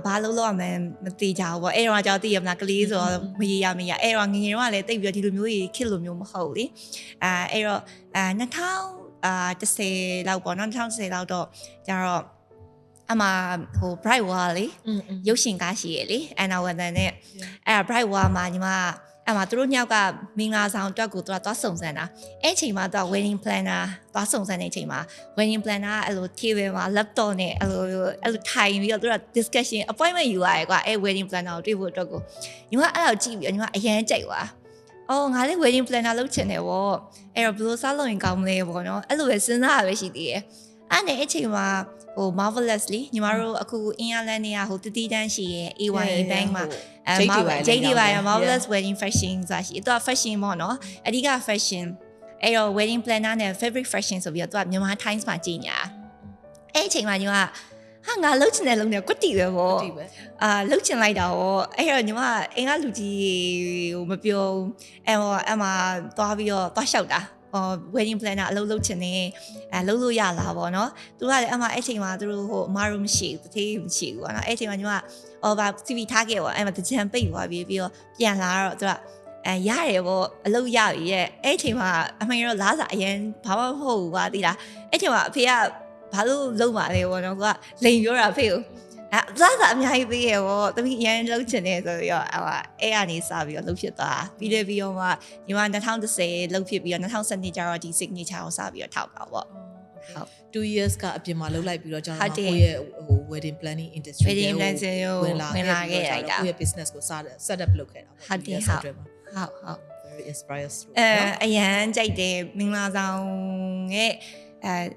ဘာလို့လို့မသိကြဘူးပေါ့အဲ့တော့ကြောက်သိရမလားကလေးဆိုတော့မရအဲ့တော့ငငယ်တော့လည်းတိတ်ပြီးတော့ဒီလိုမျိုးကြီးခစ်လိုမျိုးမဟုတ်လေအဲ့တော့2010လောက်ပေါ့နော်2010လောက်တော့ကျတော့အမဟို bright wall လေရုပ်ရှင်ကားရှိရလေအန်နာဝန်တန်နဲ့အဲ့ bright wall မှာညီမအဲ့မှာသူတို့ညောက်ကမင်္ဂလာဆောင်အတွက်ကိုသူကသွားစုံစမ်းတာအဲ့ချိန်မှာသူက wedding planner သွားစုံစမ်းတဲ့အချိန်မှာ wedding planner အဲ့လို table မှာ laptop နဲ့အဲ့လိုထိုင်ပြီးတော့သူက discussion appointment ယူရတယ်ကွာအဲ့ wedding planner ကိုတွေ့ဖို့အတွက်ကိုညီမအဲ့လိုကြည့်ပြီးညီမအရန်ကြိုက်သွားအော်ငါလည်း wedding planner လုပ်ချင်တယ်ဗောအဲ့တော့ဘယ်လိုစားလုပ်ရင်ကောင်းမလဲဗောနော်အဲ့လိုပဲစဉ်းစားရပဲရှိသေးတယ်အဲ့နဲ့အချိန်မှာဟို marvelously ညီမတို့အခုအင်အားလန်နေရဟိုတတိတန်းရှိရဲ့ AYA bank မှာJD ရ marvelous wedding fashion ဆိုတာရှိသူက fashion ပေါ့နော်အဓိက fashion အဲ့တော့ wedding planner နဲ့ fabric fashion ဆိုပြီးတော့သူကမြန်မာ Times မှာကြီးညာအဲ့အချိန်မှာညီမဟာငါလှုပ်ချင်တယ်လုံးနဲ့ကွတီပဲပေါ့လှုပ်ချင်လိုက်တာပေါ့အဲ့တော့ညီမအင်္ဂါလူကြီးဟိုမပြောအမသွားပြီးတော့သွားလျှောက်တာwedding planner အလုပ်လုပ်ချင်နေလုပ်လို့ရလားပေါ့နော်သူကလည်းအမအဲ့ချိန်မှာသူတို့ဟိုအမတို့မရှိဘူးတတိမရှိဘူးပေါ့နော်အဲ့ချိန်မှာညီမဗာ CV ထားခဲ့ပေါ့အဲ့မှာတကြံပိတ်သွားပြီးတော့ပြန်လာတော့သူကရတယ်ပေါ့အလုပ်ရပြီရဲ့အဲ့ချိန်မှာအမေတော့လားစာအရင်ဘာမှမဟုတ်ဘူးကွာသိလားအဲ့ချိန်မှာအဖေကဘာလို့လုံးပါလဲပေါ့နော်ကလိန်ပြောတာဖေကိုလားစာအများကြီးပေးရပေါ့တမီးအရင်လုံးချင်နေဆိုပြီးတော့အဲ့ကနေစပြီးတော့လုံးဖြစ်သွားပြီးတော့မှညီမ2010လုံးဖြစ်ပြီးတော့2012ကျတော့ဒီ signature ကိုစပြီးတော့ထောက်တာပေါ့ဟုတ်2 years ကအပြင်မှာလုပ်လိုက်ပြီးတော့ကျွန်တော်ကိုယ့်ရဲ့ဟို wedding planning industry ကိုဝင်လာခဲ့တာကိုယ့်ရဲ့ business ကိုset up လုပ်ခဲ့တာပေါ့ဟုတ် very inspired story အရန်ကြိုက်တယ်မင်္ဂလာဆောင်ရဲ့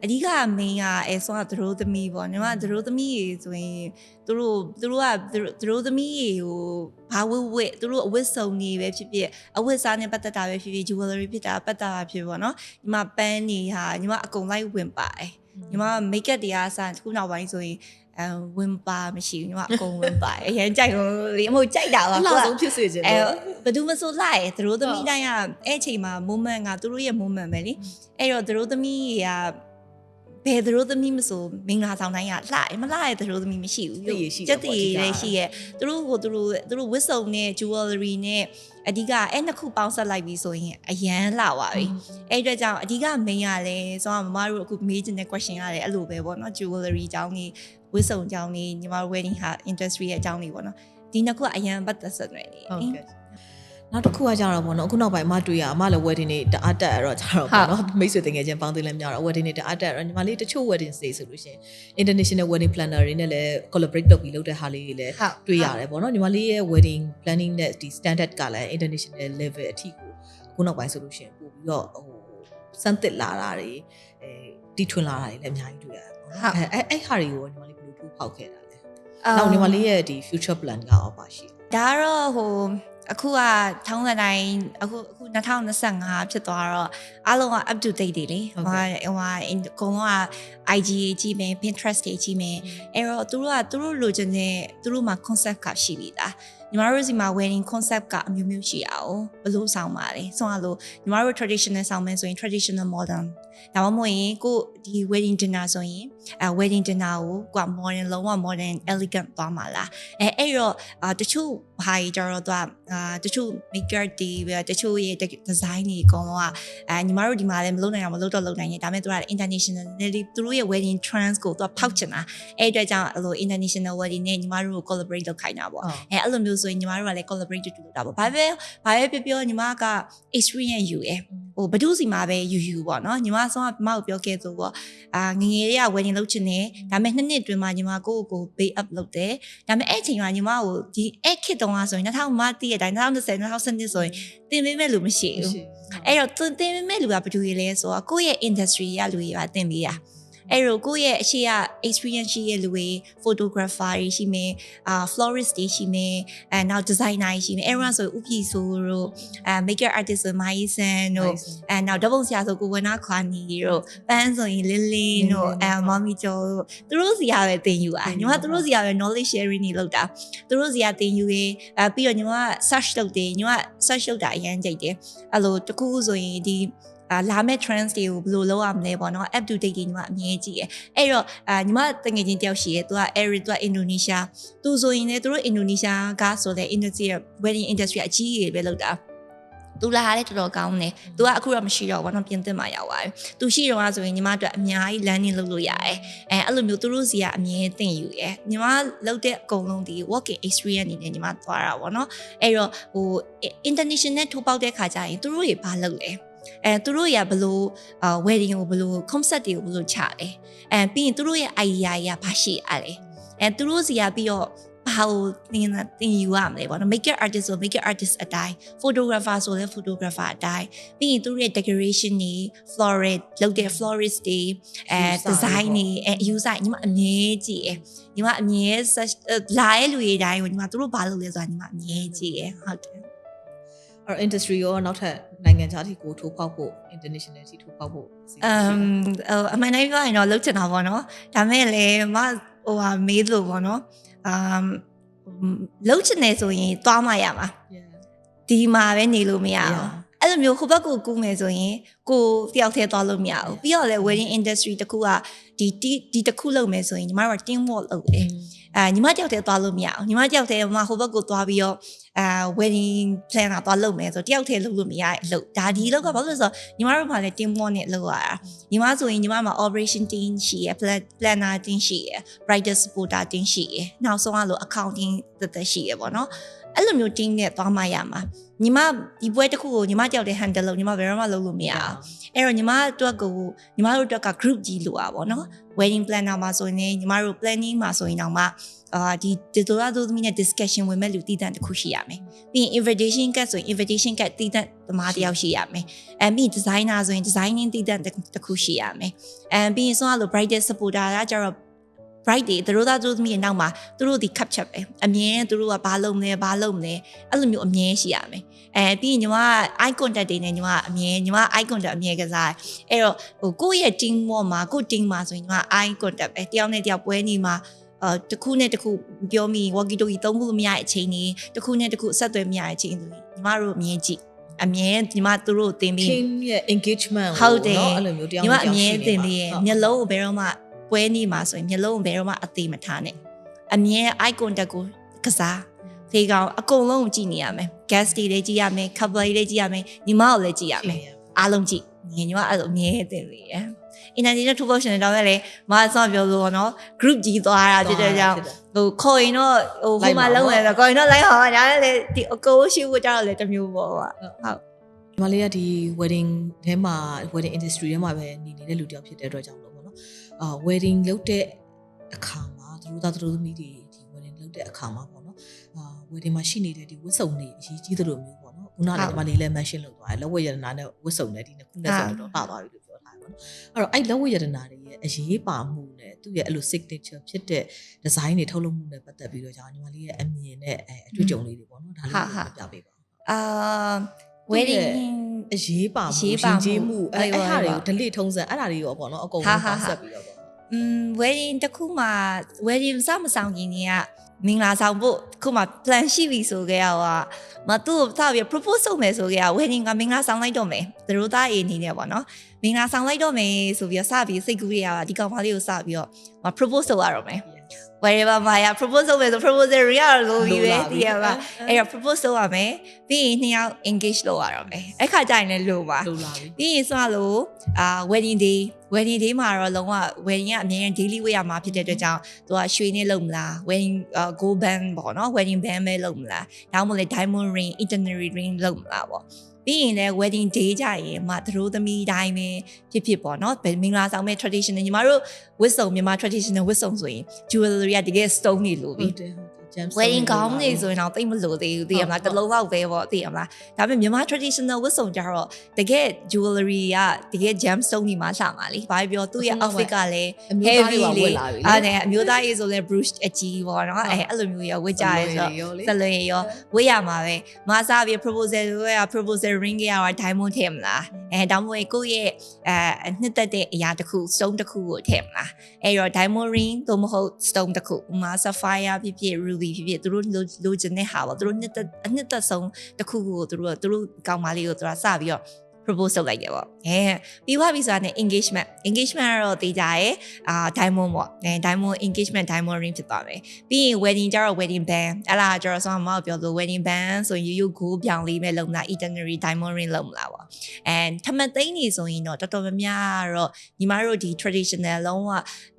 အဓိကမင်းကဆိုတော့သူတို့သမီးပေါ့ညီမသူတို့သမီးရေဆိုရင်သူတို့သမီးရေဟိုဘာဝဝသူတို့အဝတ်စုံနေပဲဖြစ်ဖြစ်အဝတ်စားနဲ့ပတ်သက်တာပဲဖြစ်ဖြစ် jewelry ဖြစ်တာပတ်သက်တာဖြစ်ပေါ့နော်ညီမပန်းနေဟာညီမအကုန်လိုက်ဝင်ပါတယ်ညီမ make up တရားစခုနောက်ပိုင်းဆိုရင်ဝင်ပါမရှိဘူးညီမအကုန်ဝင်ပါအရင်ကြိုက်လို့လေအမို့ကြိုက်တာပါအလောက်ဆုံးဖြစ်စေခြင်းဘယ်သူမဆိုလိုက်သူတို့သမီးတိုင်းကအဲ့ချိန်မှာ moment ကသူတို့ရဲ့ moment ပဲလေအဲ့တော့သူတို့သမီးကဘယ်သူတို့သမီးမဆိုမင်္ဂလာဆောင်တိုင်းကလှမလှရဲ့သူတို့သမီးမရှိဘူးစက်တည်လည်းရှိရဲ့သူတို့ဝတ်စုံနဲ့ jewelry နဲ့အဓိကအဲ့နှစ်ခုပေါင်းဆက်လိုက်ပြီးဆိုရင်အရန်လှပါပြီအဲ့အတွက်ကြောင့်အဓိက main ရလဲဆိုတော့မမတို့အခုမေးချင်တဲ့ question ရတယ်အဲ့လိုပဲပေါ့နော် jewelry အကြောင်းကြီးဝတ်စုံအကြောင်းကြီးညီမတို့ wedding ဟာ industry ရဲ့အကြောင်းကြီးပေါ့နော်ဒီနှစ်ခုကအရန်ပတ်သက်ဆက်နေတယ်ဟုတ်ကဲ့နောက်တစ်ခုကကြတော့ပေါ့နော်အခုနောက်ပိုင်းအမတွေ့ရအမလည်း wedding တွေတအားတက်ရတော့ကြတော့ပေါ့နော်မိတ်ဆွေတငယ်ချင်းပေါင်းသိလည်းများတော့ wedding တွေတအားတက်ရတော့ညီမလေးတချို့ wedding တွေဆိုလို့ရှိရင် international wedding planner တွေနဲ့လည်း collaborate လုပ်ပြီးလုပ်တဲ့ဟာလေးတွေလည်းတွေ့ရတယ်ပေါ့နော်ညီမလေးရဲ့ wedding planning နဲ့ဒီ standard ကလည်း international level အထိကိုအခုနောက်ပိုင်းဆိုလို့ရှိရင်ပို့ပြီးတော့ဟိုစမ်းသစ်လာတာတွေတီထွင်လာတာတွေလည်းအများကြီးတွေ့ရတယ်ပေါ့နော်အဲ့ဟာတွေကိုညီမလေးဘယ်လိုထိုးဖောက်ခဲ့တာလဲနောက်ညီမလေးရဲ့ဒီ future plan ကရောပါရှိဒါတော့ဟိုအခုကထောင်းတိုင်းအခု2025ဖြစ်သွားတော့အားလုံးက up to date တွေလေဟိုအကုန်လုံးက IG ကြီးမယ် Pinterest တွေကြီးမယ်အဲ့တော့သူတို့လိုချင်တဲ့သူတို့မှာ concept ကရှိပြီသားညီမတို့စီမှာ wedding concept ကအမျိုးမျိုးရှိအောင်ဘယ်လိုဆောင်ပါလဲဆိုတော့ညီမတို့ traditional ဆောင်မယ်ဆိုရင် traditional modern ဒါမှမဟုတ်ရင်ကိုဒီ wedding dinner ဆိုရင်wedding dinner ကို modern လုံးဝ modern elegant သွားမှာလားအဲ့တော့တချို့ဟာကြီးကြတော့တချို့ maker တွေတချို့ရဲ့ design တွေအကုန်လုံးကညီမတို့ဒီမှာလည်းမလုပ်နိုင်အောင်မလုပ်တော့လုပ်နိုင်တယ်ဒါပေမဲ့သူက international သူတို့ရဲ့ wedding trends ကိုသူကဖောက်ချင်တာအဲ့အတွက်ကြောင့်အဲ့လို international wedding နဲ့ညီမတို့ကို collaborate လုပ်ခိုင်းတာပေါ့အဲ့လိုမျိုးဆိုရင်ညီမတို့ကလည်း collaborate လုပ်တာပေါ့ဘာပဲပြောညီမက experience ယူဟိုဘဒုစီမှာပဲယူပေါ့နော်ညီမဆုံးကမမကိုပြောခဲ့ဆိုပေါ့ငငယ်လေးက wedding လုပ်ချင်တယ်ဒါပေမဲ့2နှစ်အတွင်းမှာညီမကို pay up လုပ်တယ်ဒါပေမဲ့အဲ့ချိန်မှာညီမကိုဒီအဲ့ခေတ်တုန်းကဆိုရင်2000မှတည့်ရတိုင်း2010 2012ဆိုရင်တင်ပေးမဲ့လူမရှိဘူးအဲ့တော့တင်ပေးမဲ့လူကဘယ်သူတွေလဲဆိုတော့ကိုယ့်ရဲ့ industry ကလူတွေကတင်ပေးတာအဲ့တော့ကိုယ့်ရဲ့အရှိက experience ရှိရဲ့လူတွေ photographer တွေရှိမယ်florist တွေရှိမယ်နောက် designer တွေရှိမယ်အဲ့တော့ဆိုဥပ္ပိဆိုတို့makeup artist ဆိုမိုင်းဆန်တို့နောက်ဓာတ်ပုံဆရာဆိုကိုဝနာခွာနီတို့ပန်းဆိုရင်လင်းလင်းတို့မမီကျော်တို့သူတို့စီကပဲတင်ယူညီမသူတို့စီကပဲ knowledge sharing တွေလုပ်တာသူတို့စီကတင်ယူရေးပြီးတော့ညီမ search လုပ်တယ်ညီမ search လုပ်တာအရင်ကြိုက်တယ်အဲ့လိုတခုခုဆိုရင်ဒီ လာမဲ့ trends တွေကိုဘယ်လိုလုပ်ရမလဲပေါ့နော် up to date တွေညီမအမြဲကြည့်ရအဲ့တော့ညီမတငယ်ချင်းတယောက်ရှိရသူက Eric သူကအင်ဒိုနီးရှားသူဆိုရင်လည်းသူတို့အင်ဒိုနီးရှားကဆိုတဲ့ industry wedding industry အကြီးကြီးပဲလုပ်တာသူလာလည်းတော်တော်ကောင်းတယ်သူကအခုတော့မရှိတော့ဘူးနော်ပြင်သစ်မှာရောက်သွားပြီသူရှိတော့ဆိုရင်ညီမတို့အများကြီး landing လုပ်လို့ရတယ်အဲ့လိုမျိုးသူတို့စီကအမြဲသင်ယူရညီမလုပ်တဲ့အကုန်လုံးဒီ working experience အနေနဲ့ညီမသွားတာပေါ့နော်အဲ့တော့ဟို international ထိုးပေါက်တဲ့ခါကျရင်သူတို့တွေဘာလုပ်လဲသူတို့ရဘလို့wedding ကိုဘလို့ concept တွေကိုဘလို့ချလဲပြီးရင်သူတို့ရဲ့ idea တွေကဘာရှိရလဲသူတို့စီကပြီးတော့ဘာလို့သင်ယူရမလဲပေါ့နော် makeup artist ဆို makeup artist အတိုင်း photographer ဆိုလည်း photographer အတိုင်းပြီးရင်သူတို့ရဲ့ decoration တွေ floral လုပ်တဲ့ florist တွေdesign တွေuser ညီမအမြဲကြည့်ညီမအမြဲလာရဲ့လူတွေတိုင်းကိုညီမသူတို့ဘာလုပ်လဲဆိုတာညီမအမြဲကြည့်ဟုတ်တယ်အဲ့ industry ရောနောက်ထပ်နိုင်ငံခြားထိကိုထိုးပေါက်ဖို့ international ထိထိုးပေါက်ဖို့အမှန်တမ်းပြောရင်တော့လုပ်ချင်တာပေါ့နော်ဒါမဲ့လည်းမဟိုဟာမေးလို့ပေါ့နော်လှုပ်ချင်နေဆိုရင်သွားမှရမှာဒီမှာပဲနေလို့မရအောင်အဲ့လိုမျိုးဟိုဘက်ကိုကူးမယ်ဆိုရင်ကိုတယောက်တည်းသွားလို့မရဘူးပြီးတော့လေ wedding industry တခုကဒီတခုလုပ်မယ်ဆိုရင်ညီမတို့ team work လုပ်တယ်ညီမတယောက်တည်းသွားလို့မရအောင်ညီမတယောက်တည်းဟိုဘက်ကိုသွားပြီးတော့ wedding planner သွားလုပ်မယ်ဆိုတယောက်တည်းလုပ်လို့မရဘူးလို့ဒါဒီလောက်ကဘာလို့လဲဆိုတော့ညီမတို့ကလည်း team work နဲ့လုပ်ရတာညီမဆိုရင်ညီမမှာ operation team ရှိရယ် planner team ရှိရယ် bridal supporter team ရှိရယ်နောက်ဆုံးကလို့ accounting တက်ရှိရယ်ပေါ့နော်အဲ့လိုမျိုး team နဲ့သွားမှရမှာညီမဒီပွဲတစ်ခုကိုညီမတယောက်တည်း handle လုပ်ညီမဘယ်တော့မှလုပ်လို့မရအောင်အဲ့တော့ညီမတို့ကညီမတို့က group ကြီးလိုอ่ะပေါ့နော် wedding planner မှာဆိုရင်ညီမတို့ planning မှာဆိုရင်တော့မှဒီတို့သမီးနဲ့ discussion ဝင်မဲ့လူတည်တံ့တစ်ခုရှိရမယ်ပြီးရင် invitation card ဆိုရင် invitation card တည်တံ့သမားတစ်ယောက်ရှိရမယ်ပြီး designer ဆိုရင် designing တည်တံ့တစ်ခုရှိရမယ်ပြီးရင်ဆိုတော့ bridal supporter ကကျတော့ bright တွေတို့သမီးရဲ့နောက်မှာတို့ဒီ capture ပဲအမြဲတို့ကဘာလုပ်မလဲအဲ့လိုမျိုးအမြဲရှိရမယ်ပြီးရင်ညီမ eye contact တွေနဲ့ညီမ eye contact အမြဲကစားအဲ့တော့ဟိုကိုယ့်ရဲ့ team ပေါ်မှာကိုယ့် team မှာဆိုရင်ညီမ eye contact ပဲတယောက်နဲ့တယောက်ပွဲနေမှာတစ်ခုနဲ့တစ်ခုပြောမိ walkie talkie သုံးခုမရတဲ့အချိန်นี้တစ်ခုနဲ့တစ်ခုဆက်သွယ်မရတဲ့အချိန်ဆိုရင်ညီမတို့အမြဲကြည့်အမြဲညီမတို့ကိုတင်ပြီး team ရဲ့ engagement ဟုတ်တယ် เนาะအဲ့လိုမျိုးတယောက် ညီမအမြဲတင်ပြီးမျက်လုံးကိုဘယ်တော့မှပွဲနေမှာဆိုရင်မျက်လုံးကိုဘယ်တော့မှအသေးမထားနဲ့အမြဲ eye contact ကိုကစားဒီကောင်အကုန်လုံးကြည့်နေရမယ် guest တွေလည်းကြည့်ရမယ် couple တွေလည်းကြည့်ရမယ်ညီမကိုလည်းကြည့်ရမယ်အားလုံးကြည့်ညီမအဲ့လိုအမြဲတင်ပြီးinternational tour function တော့လည်းမဆော့ပြောလို့နော် group ကြီးသွားတာဖြစ်တဲ့ကြောင့်ဟိုခေါ်ရင်တော့ဟိုမှာလုံးဝတော့ခေါ်ရင်တော့လိုက်ပါဒါလည်းဒီအကိုရှိဖို့ကြတော့လည်းတစ်မျိုးပေါ့ဟုတ်ဒီမလေးကဒီ wedding ထဲမှာ wedding industry ထဲမှာပဲနေနေတဲ့လူတစ်ယောက်ဖြစ်တဲ့အတွက်ကြောင့်လို့ပေါ့နော်wedding လုပ်တဲ့အခါမှာတို့သမီးတွေဒီ wedding လုပ်တဲ့အခါမှာပေါ့နော်wedding မှာရှိနေတဲ့ဒီဝတ်စုံတွေအရေးကြီးသလိုမျိုးပေါ့နော်ခုနကဒီမလေးလည်း mention လုပ်သွားတယ်လက်ဝတ်ရတနာနဲ့ဝတ်စုံနဲ့ဒီနှစ်ခုနဲ့ဆိုတော့ပါသွားပြီလို့ပြောထားတယ်ပေါ့နော်အဲ့တော့အဲ့လက်ဝတ်ရတနာတွေရဲ့အရေးပါမှုနဲ့သူ့ရဲ့အဲ့လို signature ဖြစ်တဲ့ design တွေထုတ်လုပ်မှုနဲ့ပတ်သက်ပြီးတော့ညီမလေးရဲ့အမြင်နဲ့အတွေ့အကြုံလေးတွေပေါ့နော်ဒါလေးကိုပြပေးပါwedding အရေးပါမှုရှင်ကျေးမှုအဲ့ဟာတွေကို delete ထုံးစံအဲ့ဒါတွေရောပေါ့နော်အကုန်လုံးပတ်သက်ပြီးတော့ပေါ့wedding တခုမှ wedding စမဆောင်ခင်ကမင်္ဂလာဆောင်ဖို့ခုမှ plan ရှိပြီဆိုကြတော့မသူ့စပြီး propose လုပ်မယ်ဆိုကြရ wedding ကမင်္ဂလာဆောင်လိုက်တော့မယ်တို့သားအေးနေနေပေါ့နော်မင်္ဂလာဆောင်လိုက်တော့မယ်ဆိုပြီးစပြီးစိတ်ကူးရတာဒီကောင်မလေးကိုစပြီးတော့မ propose လုပ်ရတော့မယ်wherever မှာရ propose လုပ်မယ်ဆို proposal ရရလို့ပြီးပဲဒီကပါအဲ့တော့ propose လုပ်ရမယ်ပြီးရင်နှစ်ယောက် engage လုပ်ရတော့မယ်အဲ့ခါကျရင်လည်းလို့ပါပြီးရင်ဆိုလို့wedding day မှာတော့လုံးဝ wedding ကအမြဲတမ်း daily ဝတ်ရမှာဖြစ်တဲ့အတွက်ကြောင့်သူကရွှေနဲ့လုပ်မလား wedding gold band ပေါ့နော် wedding band ပဲလုပ်မလားဒါမှမဟုတ်လေ diamond ring itinerary ring လုပ်မလားပေါ့ပြီးရင်လည်း wedding day ကြရင်မှတို့သမီးတိုင်းပဲဖြစ်ပေါ့နော်မင်္ဂလာဆောင်မဲ့ traditional ညီမတို့ဝတ်စုံမြန်မာ traditional ဝတ်စုံဆိုရင် jewelry ကတကယ် stone တွေလိုပြီwedding gown တွေဆိုရင်တော့တိတ်မလိုသေးဘူးသိရမလားတစ်လုံးလောက်ပဲပေါ့သိရမလားဒါပေမဲ့မြန်မာ traditional ဝတ်စုံကြတော့တကယ် jewelry ကတကယ် gemstone တွေမှာလှမှာလीဘာပြောသူ့ရဲ့ outfit ကလည်း heavy လေးအဲ့အမျိုးသားရေးဆိုလဲ brush အကြီးပေါ့နော်အဲ့လိုမျိုးရောဝတ်ကြရဲဆိုတော့သလွယ်ရောဝတ်ရမှာပဲမစားပြီး proposal ring ကရော diamond ထည့်မလားဒါမှမဟုတ်ကိုယ့်ရဲ့နှစ်သက်တဲ့အရာတစ်ခု stone တစ်ခုကိုထည့်မလားအဲ့တော့ diamond ring သို့မဟုတ် stone တစ်ခုဥမာ sapphire ဖြစ် ruby ဖြစ်သူတို့လိုချင်တဲ့ဟာပေါ့သူတို့နှစ်သက်ဆုံးတစ်ခုကိုသူတို့ကောင်းမလေးကိုသူကစပြီးတော့ propose လုပ်လိုက်တယ်ပေါ့ပြီးသွားပြီဆိုတာနဲ့ engagement ကတော့တေးကြရဲdiamond ပေါ့diamond engagement diamond ring ဖြစ်သွားမယ်ပြီးရင် wedding ကျတော့ wedding band အဲ့ဒါကျတော့ဆောင်းမပြောလို့ wedding band ဆိုရင်ရိုးကိုပြောင်းလေးမဲ့လုံလား itinerary diamond ring လုံလားပေါ့ထမသိန်းနေဆိုရင်တော့တော်တော်များများတော့ညီမတို့ဒီ traditional လုံးဝ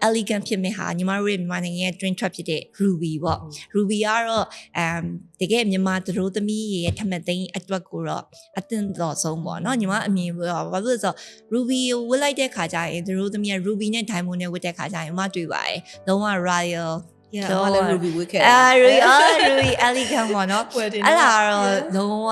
elegant ဖြစ်မဲ့ဟာညီမတို့ရဲ့မြန်မာနိုင်ငံရဲ့ dream trap ဖြစ်တဲ့ ruby ပေါ့ ruby ကတော့တကယ်မြန်မာသူတို့သမီးရဲ့ထမသိန်းအတွက်ကိုတော့အသင့်တော်ဆုံးပေါ့နော်ညီမအမြင်ပြောဘာလို့လဲဆိုတော့ ruby ကိုဝတ်လိုက်တဲ့ခါကျရင်သူတို့သမီးက ruby နဲ့ diamond နဲ့ဝတ်တဲ့ခါကျရင်မတွေ့ပါရဲ့လုံးဝ royal Ruby ဝတ်ခဲ့Ruby elegant ပေါ့နော်အဲ့ဒါတော့လုံးဝ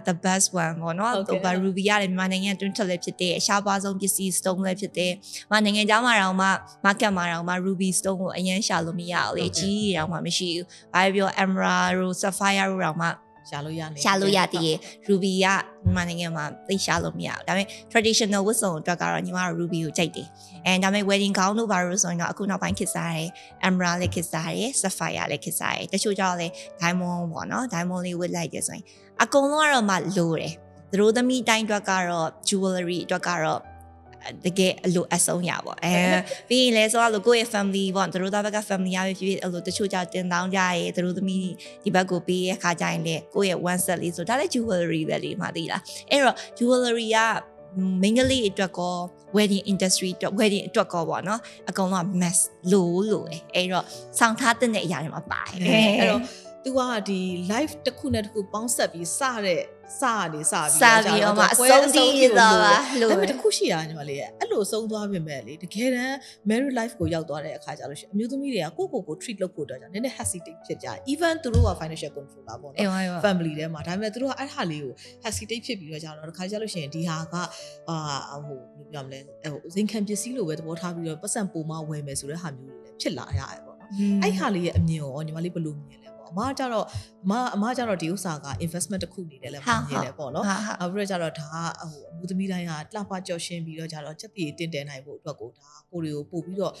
the best one ပေါ့နော်သူက Ruby ရတယ်မြန်မာနိုင်ငံတွင်းထွက်လည်းဖြစ်တယ်အရှားပါဆုံးပစ္စည်း stone လည်းဖြစ်တယ်မြန်မာနိုင်ငံသားမှာတော့မှ market မှာတော့မှ Ruby stone ကိုအရင်ရှာလို့မရဘူးလေကြီးတောင်မှမရှိဘူးဘာပြော emerald တို့ sapphire တို့တောင်မှရှာလို့ရတည် Ruby ကမြန်မာနိုင်ငံမှာသိရှာလို့မရဘူးဒါပေမဲ့ traditional ဝတ်စုံအတွက်ကတော့ညီမတို့ Ruby ကိုကြိုက်တယ်ဒါပေမဲ့ wedding gown တို့ဘာလို့ဆိုရင်တော့အခုနောက်ပိုင်းခေတ်စားတယ် emerald လေးခေတ်စားတယ် sapphire လေးခေတ်စားတယ်တချို့ကျတော့လေ diamond ပေါ့နော် diamond လေးဝတ်လိုက်တယ်ဆိုရင်အကုန်လုံးကတော့မှလိုတယ်သူတို့သမီးတိုင်းအတွက်ကတော့ jewelry အတွက်ကတော့တကယ်အလိုအဆုံးရပါပြီးရင်လဲဆိုတော့ကိုယ့်ရဲ့ family ပေါ့သူတို့သားဘက်က family ရဖြစ်အဲ့လိုတချို့ကြောင့်တင်တောင်းကြရဲသူတို့သမီးဒီဘက်ကိုပေးရခါကြရင်လေကိုယ့်ရဲ့ one set လေးဆိုဒါလည်း jewelry ပဲလေမှသိလားအဲ့တော့ jewelry ကမင်္ဂလိအတွက်ကော wedding industry အတွက် wedding အတွက်ကောပေါ့နော်အကုန်လုံးက mass လို့အဲ့တော့စောင့်ထားတဲ့အရာတွေမှာပါတယ်အဲ့တော့ तू ကဒီ live တစ်ခုနဲ့တစ်ခုပေါင်းဆက်ပြီးစပြီးတော့မှအဆုံးထိသွားပါလို့ဒါပေမဲ့တစ်ခုရှိတာညီမလေးရဲ့အဲ့လိုဆုံးသွားပြင်မဲ့လေတကယ်တမ်း married life ကိုရောက်သွားတဲ့အခါကျလို့ရှိရင်အမျိုးသမီးတွေကကို treat လုပ်ဖို့တော့ကြာနည်းနည်း hesitate ဖြစ်ကြ even သူတို့က financial control လာပေါ့နော် family ထဲမှာဒါပေမဲ့သူတို့ကအဲ့ဟာလေးကို hesitate ဖြစ်ပြီးတော့ကြာတော့တစ်ခါကျလို့ရှိရင်ဒီဟာကပြောမလဲဇင်ခံပစ္စည်းလိုပဲသဘောထားပြီးတော့ပတ်စံပုံမဝယ်မယ်ဆိုတဲ့ဟာမျိုးတွေလည်းဖြစ်လာရတယ်ပေါ့နော်အဲ့ဟာလေးရဲ့အမြင်ရောညီမလေးဘယ်လိုမြင်လဲအမကျတော့ဒီဥစ္စာက investment တစ်ခုနေတယ်လည်းမြင်တယ်ပေါ့နော်နောက်ပြီးတော့ကျတော့ဒါအမှုသမီးတိုင်းကလှပကြော်ရှင်းပြီးတော့ကျတော့ချက်တည်တင်တယ်နိုင်ဖို့အတွက်ကိုဒါကိုတွေကိုပို့ပြီးတော့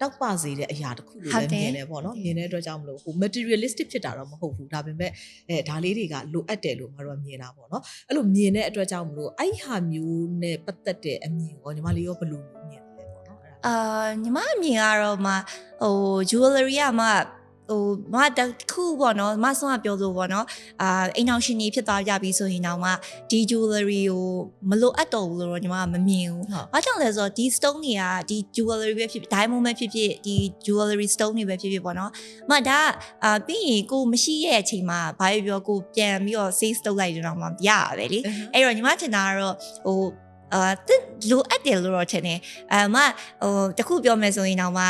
တောက်ပစေတဲ့အရာတစ်ခုလို့လည်းမြင်တယ်ပေါ့နော်မြင်တဲ့အတွက်ကြောင့်မလို့ဟို materialistic ဖြစ်တာတော့မဟုတ်ဘူးဒါပေမဲ့ဒါလေးတွေကလိုအပ်တယ်လို့မတို့ကမြင်တာပေါ့နော်အဲ့လိုမြင်တဲ့အတွက်ကြောင့်မလို့အဲ့ဟာမျိုးနဲ့ပတ်သက်တဲ့အမြင်ရောညီမလေးရောဘယ်လိုမြင်လဲပေါ့နော်ညီမအမြင်ကတော့မှjewelry ကမှမတခုပေါ့နော်မဆုံးကပြောလို့ပေါ့နော်အိမ်အောင်ရှင်ကြီးဖြစ်သွားကြပြီဆိုရင်တော့မှဒီ jewelry ကိုမလိုအပ်တော့ဘူးလို့ညီမကမမြင်ဘူး။ဘာကြောင့်လဲဆိုတော့ဒီ stone တွေကဒီ jewelry ပဲဖြစ်ဖြစ် diamond ပဲဖြစ်ဖြစ်ဒီ jewelry stone တွေပဲဖြစ်ဖြစ်ပေါ့နော်။ဒါပြီးရင်ကိုမရှိရဲ့အချိန်မှာဘာပြောကိုပြန်ပြီးတော့ save လုပ်လိုက်တော့မှရရပဲလေ။အဲ့တော့ညီမထင်တာကတော့လိုအပ်တယ်လို့တော့ထင်တယ်တခုပြောမယ်ဆိုရင်တော့မှ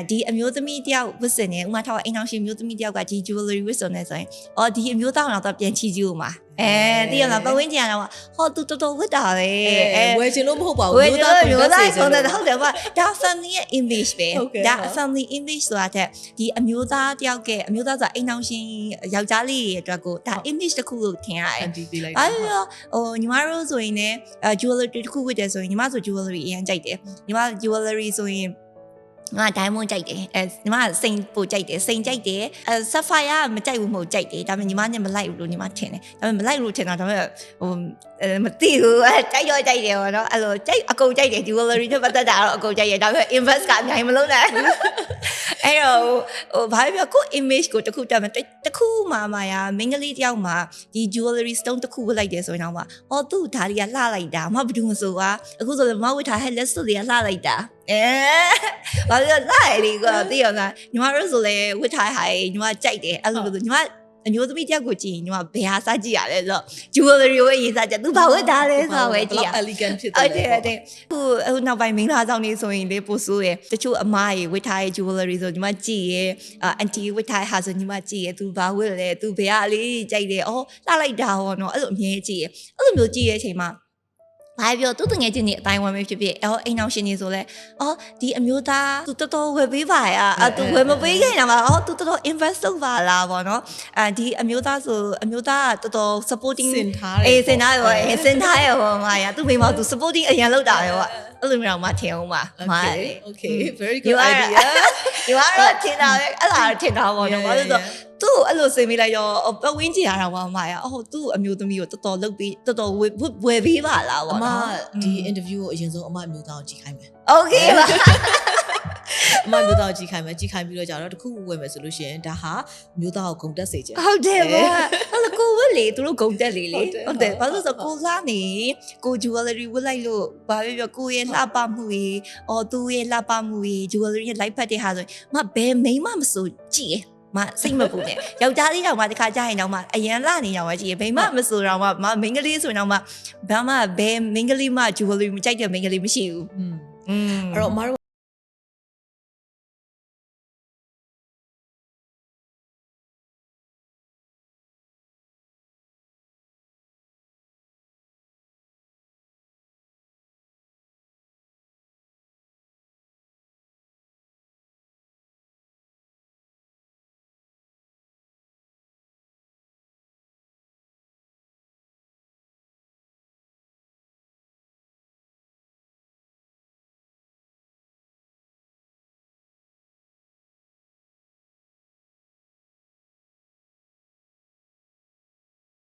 ဒီအမျိုးသမီးတယောက်ဝတ်စင်နေဥမာထားအိမ်အောင်ရှင်မျိုးသမီးတယောက်ကဒီ jewelry ဝတ်စင်နေဆိုရင်ဒီအမျိုးသားကတော့ပြန်ချီကြည့်ဦးမှာတည်ရမှာပဝင်းကျန်တော့ဟောသူတော်တော်ဝတ်တာပဲဝယ်ချင်လို့မဟုတ်ပါဘူးမျိုးသားဟုတ်တယ်ဒါ family ရဲ့ image ပဲဒါ family image ဆိုတာတဲ့ဒီအမျိုးသားတယောက်ရဲ့အမျိုးသားဆိုတာအိမ်အောင်ရှင်ယောက်ျားလေးရဲ့အတွက်ကိုဒါ image တစ်ခုလို့ထင်ရတယ်ညီမတို့ဆိုရင်လည်း jewelry တစ်ခုဝတ်တယ်ဆိုရင်ညီမဆို jewelry အရင်ကြိုက်တယ်ညီမ jewelry ဆိုရင်ငါ diamond ကြိုက်တယ်ညီမစိန်ပို့ကြိုက်တယ်စိန်ကြိုက်တယ်sapphire မကြိုက်ဘူးမဟုတ်ကြိုက်တယ်ဒါပေမဲ့ညီမနဲ့မလိုက်ဘူးလို့ညီမထင်တယ်ဒါပေမဲ့မလိုက်လို့ထင်တာဒါပေမဲ့မသိဘူးကြိုက်တော့ကြိုက်တယ်ပေါ့နော်အဲ့လိုကြိုက်အကုန်ကြိုက်တယ် jewelry နဲ့ပတ်သက်တာတော့အကုန်ကြိုက်တယ်ဒါပေမဲ့ invest ကအများကြီးမလုပ်နိုင်အဲ့တော့ဘာပြောကို image ကိုတခုတက်မယ်တခုမှရမင်္ဂလိတယောက်မှာဒီ jewelry stone တခုဝတ်လိုက်တယ်ဆိုရင်တော့သူ့ဓာတ်တွေကလှလိုက်တာမဘဒူးမဆိုကအခုဆိုလည်းမဝတ်ထားဟဲ့လက်စွပ်တွေကလှလိုက်တာဘာလို့လဲလေကွာသိရမလားညီမတို့ဆိုလည်းဝတ်ထားဟိုင်ညီမကြိုက်တယ်အဲ့လိုညီမအမျိုးသမီးတယောက်ကိုကြည့်ရင်ညီမဘယ်ဟာစားကြည့်ရလဲဆိုတော့ jewelry ကိုရေးစားကြသူဘာဝတ်ထားလဲဆိုတော့ဝယ်ကြည့်ရ elegant ဖြစ်တယ်ဟုတ်ဟိုနောက်ပိုင်းမင်္ဂလာဆောင်နေဆိုရင်လေပို့ဆိုးရတချို့အမားကြီးဝတ်ထားရဲ့ jewelry ဆိုညီမကြည့်ရအန်တီဝတ်ထားဟာဆိုညီမကြည့်ရသူဘာဝတ်လဲသူဘယ်ဟာလေးကြိုက်တယ်လှလိုက်တာဟောနော်အဲ့လိုအမြဲကြည့်ရအဲ့လိုမျိုးကြည့်ရအချိန်မှာဘာပြောသူတငယ်ချင်းတွေအတိုင်းဝယ်မဖြစ်ဖြစ်အိမ်အောင်ရှင်နေဆိုလဲဒီအမျိုးသားသူတော်တော်ဝယ်ပေးပါရသူဝယ်မပေးခဲ့တာမှာသူတော်တော် invest လုပ်ပါလားပေါ့နော်ဒီအမျိုးသားဆိုအမျိုးသားကတော်တော် supporting စင်ထားတယ်စင်ထားရောစင်ထားရောမာယာသူမိမသူ supporting အရင်လုပ်တာပဲပေါ့အဲ့လိုမျိုးမှထင်အောင်ပါOkay very good idea ညီမတော့ထင်တာပဲအဲ့ဒါထင်တာပေါ့နော်ဘာလို့ဆိုသူ့အဲ့လိုစင်မိလိုက်တော့ပဝင်းကြည့်ရတာပါမရအော်သူ့အမျိုးသမီးကိုတော်တော်လုပ်ပြီးတော်တော်ဝယ်ပေးပါလားပေါ့နော်ဒီ interview ကိုအရင်ဆုံးအမအမျိုးသားကိုကြည့်ခိုင်းမယ် Okay ပါအမမျိုးသားကိုကြည့်ခိုင်းမယ်ကြည့်ခိုင်းပြီးတော့ကြာတော့တခုဝယ်မယ်ဆိုလို့ရှိရင်ဒါဟာမျိုးသားကိုဂုံတက်စေချင်ဟုတ်တယ်ဗျာအဲ့လိုကိုဝတ်လေသူတို့ဂုံတက်လေဟုတ်တယ်ဘာလို့ဆိုကိုစားနေကို jewelry ဝတ်လိုက်လို့ဘာပဲပြောကိုရဲ့လှပမှုကြီးသူရဲ့လှပမှုကြီး jewelry ရဲ့ light ဖတ်တဲ့ဟာဆိုရင်မဘယ်မိန်းမမဆိုကြည့်မစိတ်မပူနဲ့ယောက်ျားလေးတောင်မှတခါကြာရင်တော့မှအရန်လှနေတော့မှကြည့်ဘိမမဆိုတော့မှမိန်းကလေးဆိုရင်တော့မှဘာမှဘယ်မိန်းကလေးမှ jewelry မကြိုက်တဲ့မိန်းကလေးမရှိဘူးအဲ့တော့မတို့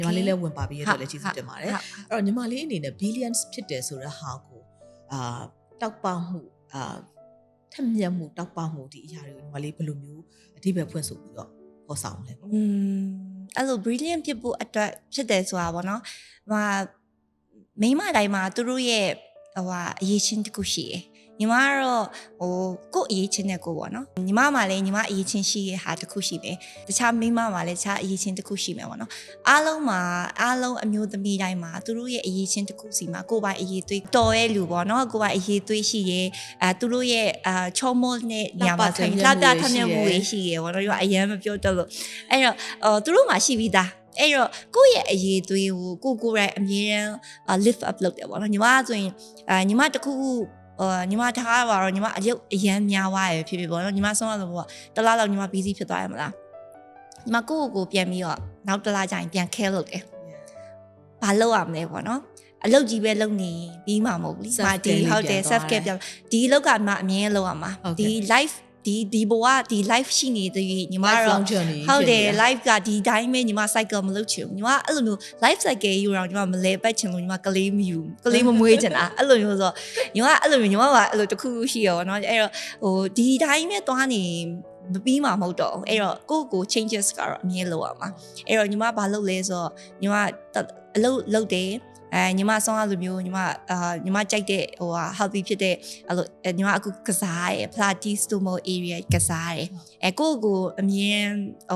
ညီမလေးလည်းဝင်ပါပြီးရတော့လည်းကျေးဇူးတင်ပါတယ်အဲ့တော့ညီမလေးအနေနဲ့ billions ဖြစ်တယ်ဆိုတဲ့ဟာကိုတောက်ပမှုထက်မြက်မှုတောက်ပမှုဒီအရာတွေကိုညီမလေးဘယ်လိုမျိုးအဓိပ္ပာယ်ဖွင့်ဆိုပြီးတော့ပေါ်ဆောင်လဲအဲ့လို brilliant ဖြစ်ဖို့အတွက်ဖြစ်တယ်ဆိုတာပေါ့နော်မိန်းမတိုင်းမှာသူတို့ရဲ့အရေးချင်းတစ်ခုရှိတယ်ညီမကတော့ကို့အရေးချင်းတဲ့ကိုပေါ့နော်ညီမမှလည်းညီမအရေးချင်းရှိရဲ့ဟာတစ်ခုရှိတယ်တခြားမိန်းမမှလည်းတခြားအရေးချင်းတစ်ခုရှိမယ်ပေါ့နော်အားလုံးအမျိုးသမီးတိုင်းမှာသူတို့ရဲ့အရေးချင်းတစ်ခုစီမှာကိုယ်ပိုင်အရေးသွေးတော်ရဲ့လူပေါ့နော်ကိုယ်ပိုင်အရေးသွေးရှိရဲ့သူတို့ရဲ့ချောမောနဲ့ညမှာဆိုရင်လှပြထမြက်မှုတွေရှိရဲ့ပေါ့နော်ရောအရင်မပြောတတ်လို့အဲ့တော့သူတို့မှာရှိပြီးသားအဲ့တော့ကိုယ့်ရဲ့အရေးသွေးကိုကိုယ်တိုင်အမြဲတမ်း lift up လုပ်တယ်ပေါ့နော်ညီမဆိုရင်ညီမတခုညီမထားပါတော့ညီမအရုပ်အရန်များသွားရဖြစ်ပေါ့နော်ညီမဆုံးရလို့ပေါ့တလားလောက်ညီမ busy ဖြစ်သွားရမလားညီမကိုပြန်ပြီးတော့နောက်တလားကျရင်ပြန် care လုပ်တယ်ဘာလုပ်ရမလဲပေါ့နော်အလုပ်ကြီးပဲလုပ်နေပြီးမှမဟုတ်ဘူး။ဒီဟုတ်တယ် self care ပြန်ဒီအလုပ်ကမှအမြဲလုပ်ရမှာဒီ life ဒီဘဝဒီ life ရှိနေတဲ့ညီမတော့ဟုတ်တယ် life ကဒီတိုင်းပဲညီမ cycle မလုပ်ချင်ဘူးညီမအဲ့လိုမျိုး life cycle ယူတော့ညီမမလဲပတ်ချင်လို့ညီမကလေးမယူကလေးမမွေးချင်တာအဲ့လိုမျိုးဆိုညီမအဲ့လိုမျိုးညီမကအဲ့လိုတစ်ခုရှိရောเนาะအဲ့တော့ဒီတိုင်းပဲသွားနေမပြီးမှမဟုတ်တော့အဲ့တော့ကို changes ကတော့အမြဲလုပ်ရမှာအဲ့တော့ညီမဘာလုပ်လဲဆိုတော့ညီမအလုပ်တယ်ညီမဆောင်းရလိုမျိုးညီမကြိုက်တဲ့ healthy ဖြစ်တဲ့အဲ့လိုညီမအခုကစားရယ် Pilates Studio area ကစားရယ်ကိုအမြင်အ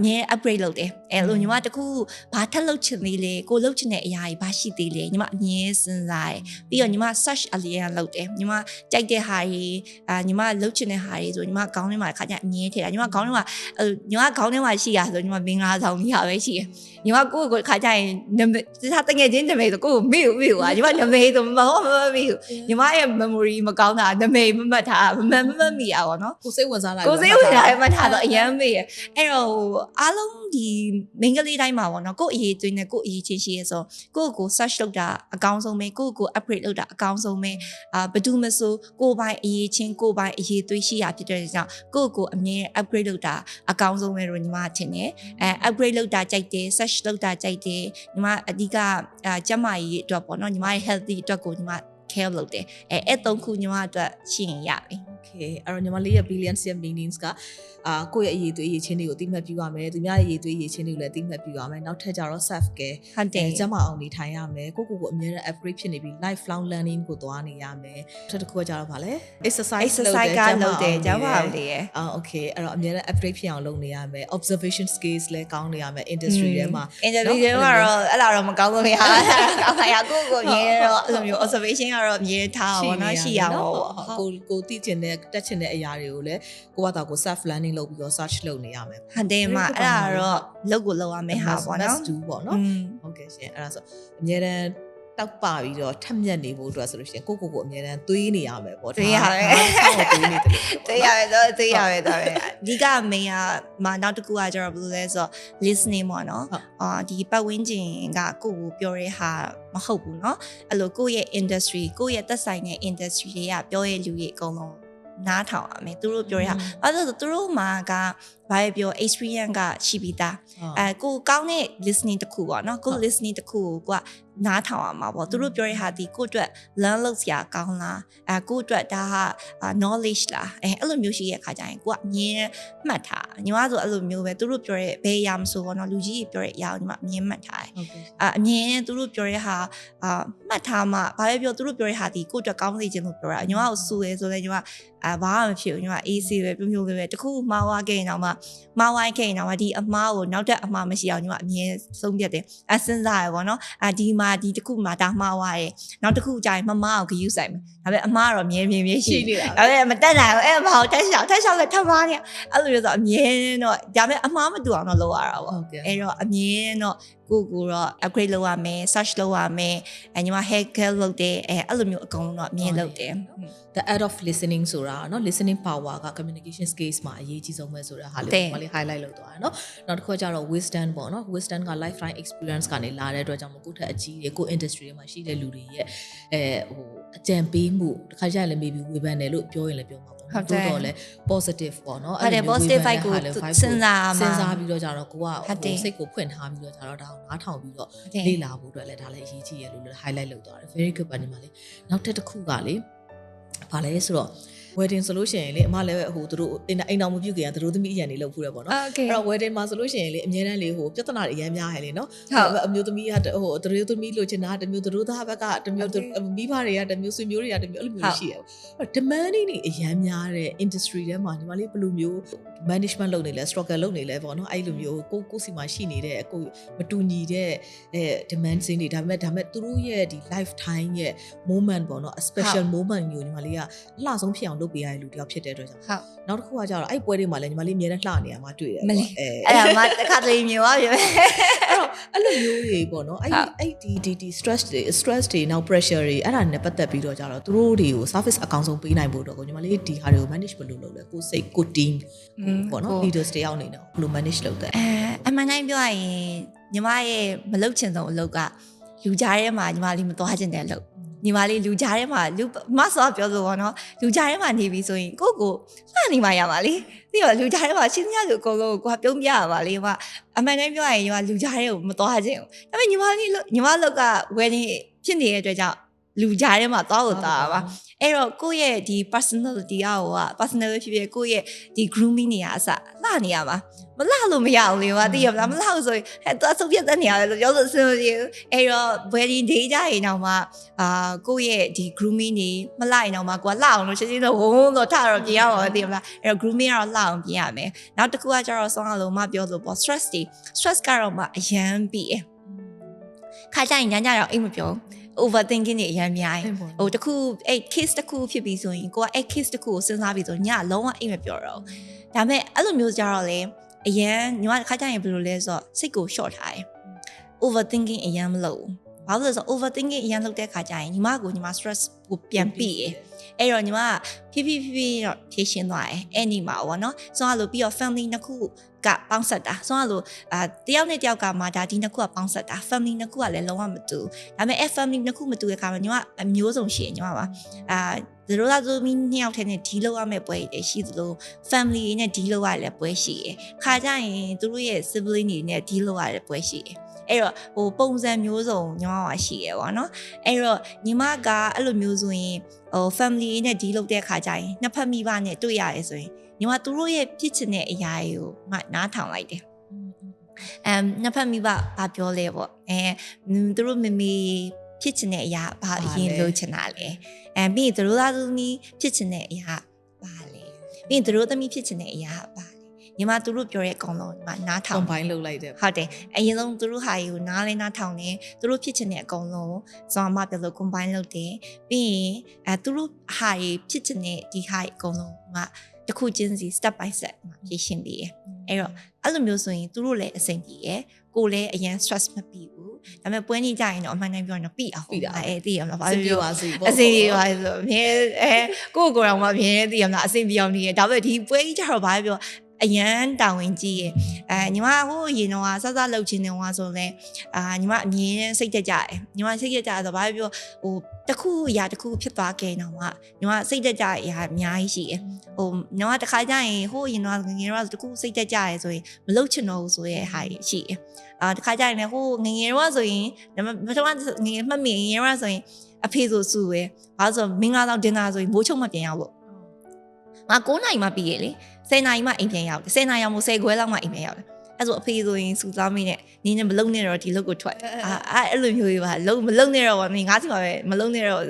မြဲ upgrade လုပ်တယ်အဲ့လိုညီမတခုဘာထပ်လုပ်ချင်သေးလဲကိုလုပ်ချင်တဲ့အရာကြီးဘာရှိသေးလဲညီမအမြဲစဉ်းစားတယ်ပြီးတော့ညီမ search အလျက်လုပ်တယ်ညီမကြိုက်တဲ့ဟာကြီးညီမလုပ်ချင်တဲ့ဟာကြီးဆိုညီမခေါင်းထဲမှာခါကျအမြဲထည့်တာညီမခေါင်းထဲမှာရှိရဆိုညီမမင်္ဂလာဆောင်ကြီးဟာပဲရှိတယ်ညီမကိုခါကျရင်တခြားတငယ်ချင်းနာမည်ဆိုကိုမေ့ဘူးညီမနာမည်ဆိုမမေ့ဘူးညီမရဲ့ memory မကောင်းတာနာမည်မမှတ်ထားမမိရပါတော့ကိုစိတ်ဝင်စားလိုက်ကိုစိတ်ဝင်စားမှတ်ထားတော့အရင်မေ့ရအဲ့တော့အားလုံးဒီမိန်းကလေးတိုင်းမှာပေါ့နော်ကို့အရေးသွင်းနဲ့ကို့အရေးချင်းရှိရဲဆိုကို search လုပ်တာအကောင်းဆုံးပဲကို upgrade လုပ်တာအကောင်းဆုံးပဲဘယ်သူမဆိုကိုပိုင်အရေးချင်းကိုပိုင်အရေးသွေးရှိရဖြစ်တဲ့ကြောင့်ကိုအမြဲ upgrade လုပ်တာအကောင်းဆုံးပဲလို့ညီမထင်တယ်upgrade လုပ်တာကြိုက်တယ် search လုပ်တာကြိုက်တယ်ညီမအဓိကကျန်းမာရေးအတွက်ပေါ့နော်ညီမရဲ့ healthy အတွက်ကိုညီမ care လုပ်တယ်အဲ့သုံးခုညီမအတွက်ရှင်းရပြီ Okay အဲ့တော့ညီမလေးရဲ့ billions ရဲ့ meanings ကကိုယ့်ရဲ့အရေးသွေးအရေးချင်းတွေကိုသိမှတ်ပြုရမယ်သူများရဲ့အရေးသွေးအရေးချင်းတွေကိုလည်းသိမှတ်ပြုရမယ်နောက်ထပ်ကျတော့ self care ဟုတ်တယ်ကျမအောင်နေထိုင်ရမယ်ကိုအမြဲတမ်း upgrade ဖြစ်နေပြီး lifelong learning ကိုသွားနေရမယ်တစ်ခုကကျတော့ဗာလဲ exercise ကလုပ်တယ်ကျမအောင်လေokay အဲ့တော့အမြဲတမ်း upgrade ဖြစ်အောင်လုပ်နေရမယ် observation skills လည်းကောင်းနေရမယ် industry ထဲမှာ industry ထဲမှာတော့အဲ့လာတော့မကောင်းလို့မရဘူးကောင်းပါရကိုအမြဲတော့အဲ့လိုမျိုး observation ကတော့အမြဲထားအောင်နော်ရှိရအောင်ကိုသိချင်တဲ့တက်ချင်တဲ့အရာတွေကိုလည်းကိုကကို self learning လုပ်ပြီးတော့ search လုပ်နေရမယ်ဟုတ်တယ်မအဲ့ဒါတော့လုပ်ကိုလုပ်ရမယ်ဟာပေါ့နော် must do ပေါ့နော်ဟုတ်ကဲ့ရှင်အဲ့ဒါဆိုအများတန်းတောက်ပပြီးတော့ထက်မြက်နေဖို့အတွက်ဆိုလို့ရှိရင်ကိုအများတန်းသွေးနေရမယ်ပေါ့သွေးရမယ်သွေးနေတယ်သွေးရမယ်တော့သွေးရမယ်တော့ဒီကမေးရမနောက်တစ်ခုကကျတော့ဘယ်လိုလဲဆိုတော့ listening ပေါ့နော်ဒီပတ်ဝန်းကျင်ကကိုပြောတဲ့ဟာမဟုတ်ဘူးเนาะအဲ့လိုကိုယ့်ရဲ့ industry ကိုယ့်ရဲ့သက်ဆိုင်တဲ့ industry တွေကပြောရဲ့လူတွေအကုန်လုံး နားထောင်ရမယ်သူတို့ပြောရအဲ့ဒါဆိုသူတို့မှာကဘာပဲပြော experience ကရှိပြီးသားကိုကောင်းတဲ့ listening တစ်ခုပေါ့နော်ကို listening တစ်ခုကိုကနားထောင်ရမှာပေါ့သူတို့ပြောရဟာဒီကိုအတွက် learn လုပ်စရာကောင်းလားကိုအတွက်ဒါဟာ knowledge လားအဲ့လိုမျိုးရှိရဲ့ခါကျရင်ကိုကအမြင်မှတ်ထားညီမဆိုအဲ့လိုမျိုးပဲသူတို့ပြောရဲဘယ်အရာမဆိုပေါ့နော်လူကြီးပြောရဲအရာကိုညီမအမြင်မှတ်ထားတယ်အမြင်သူတို့ပြောရဲဟာမှတ်ထားမှဘာပဲပြောသူတို့ပြောရဲဟာဒီကိုအတွက်ကောင်းစေခြင်းလို့ပြောတာညီမကိုစူရဲဆိုလဲညီမဘာမှမဖြစ်ဘူးညီမအေးဆေးပဲပြုံးပြုံးပဲတခုမှားဝါခဲ့ရင်တော့မှားဝိုင်းခဲ့ရင်တော့ဒီအမားကိုနောက်တဲ့အမားမရှိအောင်ညီမအမြင်ဆုံးဖြတ်တယ်စဉ်းစားရပေါ့နော်ဒီမှာဒီတစ်ခုမှာဒါမှားဝါရဲနောက်တစ်ခုကြာရင်မမအောင်ဂယူးဆိုင်မယ်ဒါပေမဲ့အမားတော့မြဲရှိနေတာဒါပေမဲ့မတက်နိုင်ဘူးအဲ့အမားကိုတက်ရှောက်လဲထပ်မားနေအဲ့လိုမျိုးဆိုအမြင်တော့ဒါပေမဲ့အမားမတူအောင်တော့လုပ်ရတာပေါ့အဲ့တော့အမြင်တော့ကိုတော့ upgrade လုပ်ရမယ် search လုပ်ရမယ်ညီမ hacker လုပ်တယ်အဲ့လိုမျိုးအကုန်လုံးတော့အမြင်လုပ်တယ် the art of listening ဆိုတာเนาะ listening power က communication skills မှာအရေးကြီးဆုံးပဲဆိုတာဟာလေးကိုမလေး highlight လုပ်သွားတယ်เนาะနောက်တစ်ခုကကျတော့ wisdom ပေါ့เนาะ wisdom က lifetime experience ကနေလာတဲ့အတွက်ကြောင့်မို့ကိုယ့်ထက်အကြီးတွေကို industry မှာရှိတဲ့လူတွေရဲ့အကြံပေးမှုတစ်ခါကျရင်လည်း maybe ဝေဖန်တယ်လို့ပြောရင်လည်းပြောမှာပေါ့နော်တော့လည်း positive ပေါ့เนาะအဲ့ဒါ positive vibe ကိုစဉ်းစားပြီးတော့ကျတော့ကိုကစိတ်ကိုဖွင့်ထားပြီးတော့ကျတော့ဒါကိုနားထောင်ပြီးတော့လေ့လာဖို့အတွက်လည်းဒါလည်းအရေးကြီးရလို့ highlight လုပ်သွားတယ် very good ပါနေမှာလေနောက်တစ်ခုကလေဘာလဲဆိုတော့ wedding ဆိုလို့ရှိရင်လေအမလည်းဟိုသူတို့အိမ်တော်မပြုတ်ခင်ကသူတို့သမီးအရန်နေလုပ်ဖူးတယ်ပေါ့နော်အဲ့တော့ wedding မှာဆိုလို့ရှိရင်လေအများတန်းလေးဟိုပြဿနာတွေအများများဟဲ့လေနော်အမျိုးသမီးကဟိုသူတို့သမီးလိုချင်တာတမျိုးသူတို့သားဘက်ကတမျိုးမိဘတွေကတမျိုးဆွေမျိုးတွေကတမျိုးအဲ့လိုမျိုးရှိရပေါ့ demanding တွေအများများတဲ့ industry ထဲမှာညီမလေးဘယ်လိုမျိုး management လုပ်နေလဲ struggle လုပ်နေလဲပေါ့နော်အဲ့လိုမျိုးကိုစီမှာရှိနေတဲ့ကိုမတူညီတဲ့demand စင်းတွေဒါပေမဲ့သူတို့ရဲ့ဒီ lifetime ရဲ့ moment ပေါ့နော် a special moment မျိုးညီမလေးကအလှဆုံးဖြစ်အောင်လုပ်ပေးရတဲ့လူတယောက်ဖြစ်တဲ့အတွက်ကြောင့်နောက်တစ်ခုကကျတော့အဲ့ပွဲတွေမှာလည်းညီမလေးအများနဲ့လှနေရမှာတွေ့တယ်ပေါ့အဲ့ဒါမှတစ်ခါတလေမျိုးပါပဲအဲ့လိုမျိုးတွေပေါ့နော်အဲ့ဒီ stress တွေနောက် pressure တွေအဲ့ဒါနဲ့ပတ်သက်ပြီးတော့ကျတော့သူတို့တွေကို service အကောင်းဆုံးပေးနိုင်ဖို့တော့ကိုညီမလေးဒီဟာတွေကို manage ဘယ်လိုလုပ်လဲကိုစိတ်ကို team ပေါ့နော် leaders တယောက်အနေနဲ့ဘယ်လို manage လုပ်တယ်အမှန်တိုင်းပြောရရင်ညီမရဲ့မလုပ်ချင်ဆုံးအလုပ်ကလူကြားထဲမှာညီမလေးမသွားချင်တဲ့အလုပ်ညီမလေးလူကြားထဲမှာလူမဆောပြောလို့ပေါ့နော်လူကြားထဲမှာနေပြီဆိုရင်ကိုလှနေမှရပါလေပြီးတော့လူကြားထဲမှာရှင်းရလို့အကုန်လုံးကိုပြုံးပြရပါလေအမှန်တိုင်းပြောရရင်ညီမလူကြားထဲကိုမသွားချင်ဘူးဒါပေမဲ့ညီမလောက်က wedding ဖြစ်နေတဲ့အတွက်ကြောင့်လူကြားထဲမှာသွားလို့တာပါအဲ့တော့ကိုယ့်ရဲ့ဒီ personality က personality ဖြစ်ကိုယ့်ရဲ့ဒီ grooming နေရအစလှနေရပါမလှလို့မရဘူးလေသိရမလားမလှလို့ဆိုရင်သွားဆုံးဖြတ်တဲ့နေရာပဲလို့ပြောလို့အဆင်မပြေဘူးအဲ့တော့ wedding day ကြရင်တော့မှကိုယ့်ရဲ့ဒီ grooming နေမလှရင်တော့မှကိုကလှအောင်လို့ရှင်းတော့ဝုန်းလို့ထတော့ပြင်ရပါသိရမလားအဲ့တော့ grooming ကတော့လှအောင်ပြင်ရမယ်နောက်တစ်ခုကကျတော့ဆောင်းအောင်လို့မပြောလို့ပေါ့ stress ကတော့မှအရန်ပြီးခါကြရင်ညညတော့အိမ်မပြောoverthinking တွေအများများဟိုတခုအဲ့ case တခုဖြစ်ပြီးဆိုရင်ကိုကအဲ့ case တခုကိုစဉ်းစားပြီးဆိုညလုံးဝအိမ်မပြောတော့ဒါပေမဲ့အဲ့လိုမျိုးကြတော့လေအရန်ညီမခါကြရင်ဘယ်လိုလဲဆိုတော့စိတ်ကို short ထားတယ် overthinking အရန်မလုပ်ဘာလို့လဲဆိုတော့ overthinking အရန်လုပ်တဲ့ခါကြရင်ညီမ stress ကိုပြန်ပြီးအဲ့တော့ညီမဖြည်းဖြည်းတော့ဖြည့်ရှင်းသွားတယ်အဲ့ဒီမှာပေါ့နော်ဆိုတော့ပြီးတော့ family နှစ်ခုကပေါင်းဆက်တာဆိုတော့တယောက်နဲ့တယောက်ကမှဒါဒီနှစ်ခုကပေါင်းဆက်တာ family နှစ်ခုကလည်းလုံးဝမတူဒါပေမဲ့အဲ့ family နှစ်ခုမတူတဲ့ခါမှာညီမအမျိုးစုံရှိညီမပါသူတို့ကဆိုပြီးနှစ်ယောက်ထဲနဲ့ဒီလောက်ရမယ့်ပွဲတွေရှိသလို family နဲ့ဒီလောက်ရတဲ့ပွဲရှိရခါကြရင်သူတို့ရဲ့ sibling တွေနဲ့ဒီလောက်ရတဲ့ပွဲရှိရအဲ့တော့ဟိုပုံစံမျိုးစုံညီမကရှိရပေါ့နော်အဲ့တော့ညီမကအဲ့လိုမျိုးဆိုရင်ဟို family နဲ့ဒီလောက်တဲ့ခါကြရင်နှစ်ဖက်မိဘနဲ့တွေ့ရတယ်ဆိုရင်ညီမသူတို့ရဲ့ဖြစ်ချင်တဲ့အရာတွေကိုမှနားထောင်လိုက်တယ်နှစ်ဖက်မိဘဘာပြောလဲပေါ့သူတို့မမေဖြစ်ချင်တဲ့အရာဘာအရင်လုပ်ချင်တာလဲပြီးရင်သူတို့သားသမီးဖြစ်ချင်တဲ့အရာဘာလဲပြီးရင်သူတို့သမီးဖြစ်ချင်တဲ့အရာဘာညီမသူတို့ပြောတဲ့အကောင်လုံးညီမနားထောင် combine လုပ်လိုက်တယ်ဟုတ်တယ်အရင်ဆုံးသူတို့ဟာကိုနားလဲနားထောင်တယ်သူတို့ဖြစ်ချင်တဲ့အကောင်လုံးဇော်မပြောလို့ combine လုပ်တယ်ပြီးရင်သူတို့ဟာဖြစ်ချင်တဲ့ဒီဟာအကောင်လုံးကတခုချင်းစီ step by step မှာဖြည့်ရှင်းပေးရအဲ့တော့အဲ့လိုမျိုးဆိုရင်သူတို့လည်းအဆင်ပြေရကိုလည်းအရင် stress မပြီးဘူးဒါပေမဲ့ပွဲနေကြရင်တော့အမှန်တမ်းပြောရင်တော့ပြီးအောင်သိရမလားဘာလို့ပြောအဆင်ပြေပါဆိုအမြဲကိုယ်တော့မှမြင်သိရမလားအဆင်ပြေအောင်နေရဒါပေမဲ့ဒီပွဲကြီးကြတော့ဘာပြော အရန်တောင်းဝင်ကြီးရဲ့ညီမဟိုရင်တော့စစလှုပ်ချင်းနေဟောဆိုလဲညီမအမြင်စိတ်တက်ကြတယ်ညီမစိတ်တက်ကြဆိုဘာပြောဟိုတခုအရာတခုဖြစ်သွားခဲ့တော့ညီမစိတ်တက်ကြအရာအများကြီးရှိတယ်ဟိုညီမတစ်ခါကျရင်ဟိုရင်တော့ငငယ်တော့တခုစိတ်တက်ကြရဲဆိုရင်မလှုပ်ချင်တော့ဘူးဆိုရဲဟာရှိတယ်တခါကျရင်လည်းဟိုငငယ်တော့ဆိုရင်ပထမငငယ်မှတ်မိငငယ်တော့ဆိုရင်အဖေဆိုစုပဲဘာလို့ဆိုမင်္ဂလာဆောင်ဒင်နာဆိုရင်မိုးချုံမပြန်ရောက်လို့ငါ9နိုင်မှပြီးရလေ10နိုင်မှအိမ်ပြန်ရောက်တယ်10နိုင်ရောက်မို့10ခွဲလောက်မှအိမ်ပြန်ရောက်တယ်အဲ့ဆိုအဖေဆိုရင်စူသားမိနဲ့နင်းနဲ့မလုံနဲ့တော့ဒီလုတ်ကိုထွက်အဲ့လိုမျိုးကြီးပါလုံမလုံနဲ့တော့မင်းငါးစီပါပဲမလုံနဲ့တော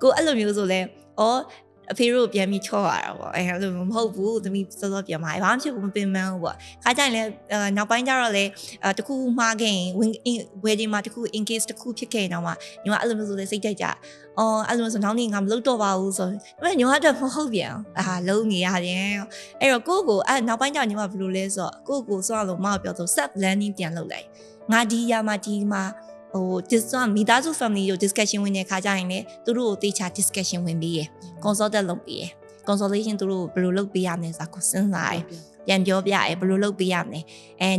့ကိုအဲ့လိုမျိုးဆိုလဲဩအဖေတို့ပြန်ပြီးချော့ရတာပေါ့အဲ့လိုမဟုတ်ဘူးသမီးစောစောပြန်มาဘာမှဖြစ်ဘူးမပင်ပန်းဘူးပေါ့ခါကြရင်လဲနောက်ပိုင်းကျတော့လဲတခုမှားခဲ့ရင်ဝယ်ဒီမှာတခု in case တခုဖြစ်ခဲ့ရင်တော့ညီမအဲ့လိုမျိုးဆိုလဲစိတ်တက်ကြအဲ့လိုဆိုနောက်နေ့ငါမလုပ်တော့ပါဘူးဆိုတော့ညီမတော့မဟုတ်ပြန်လုံးနေရတယ်အဲ့တော့ကိုကိုအဲ့နောက်ပိုင်းကျညီမဘယ်လိုလဲဆိုတော့ကိုဆိုတော့မအောင်ပြောဆို set planning ပြန်လုပ်လိုက်ငါဒီရမှာဒီမှာဟို discussion မိသားစု family တို့ discussion ဝင်တဲ့ခါကျရင်လည်းသူတို့ကိုတေချာ discussion ဝင်ပြီးရယ် consultant လုပ်ပြီးရယ် consultation သူတို့ဘယ်လိုလုပ်ပေးရမလဲဆိုတာကိုစဉ်းစားရယ်ပြန်ပြောပြရယ်ဘယ်လိုလုပ်ပေးရမလ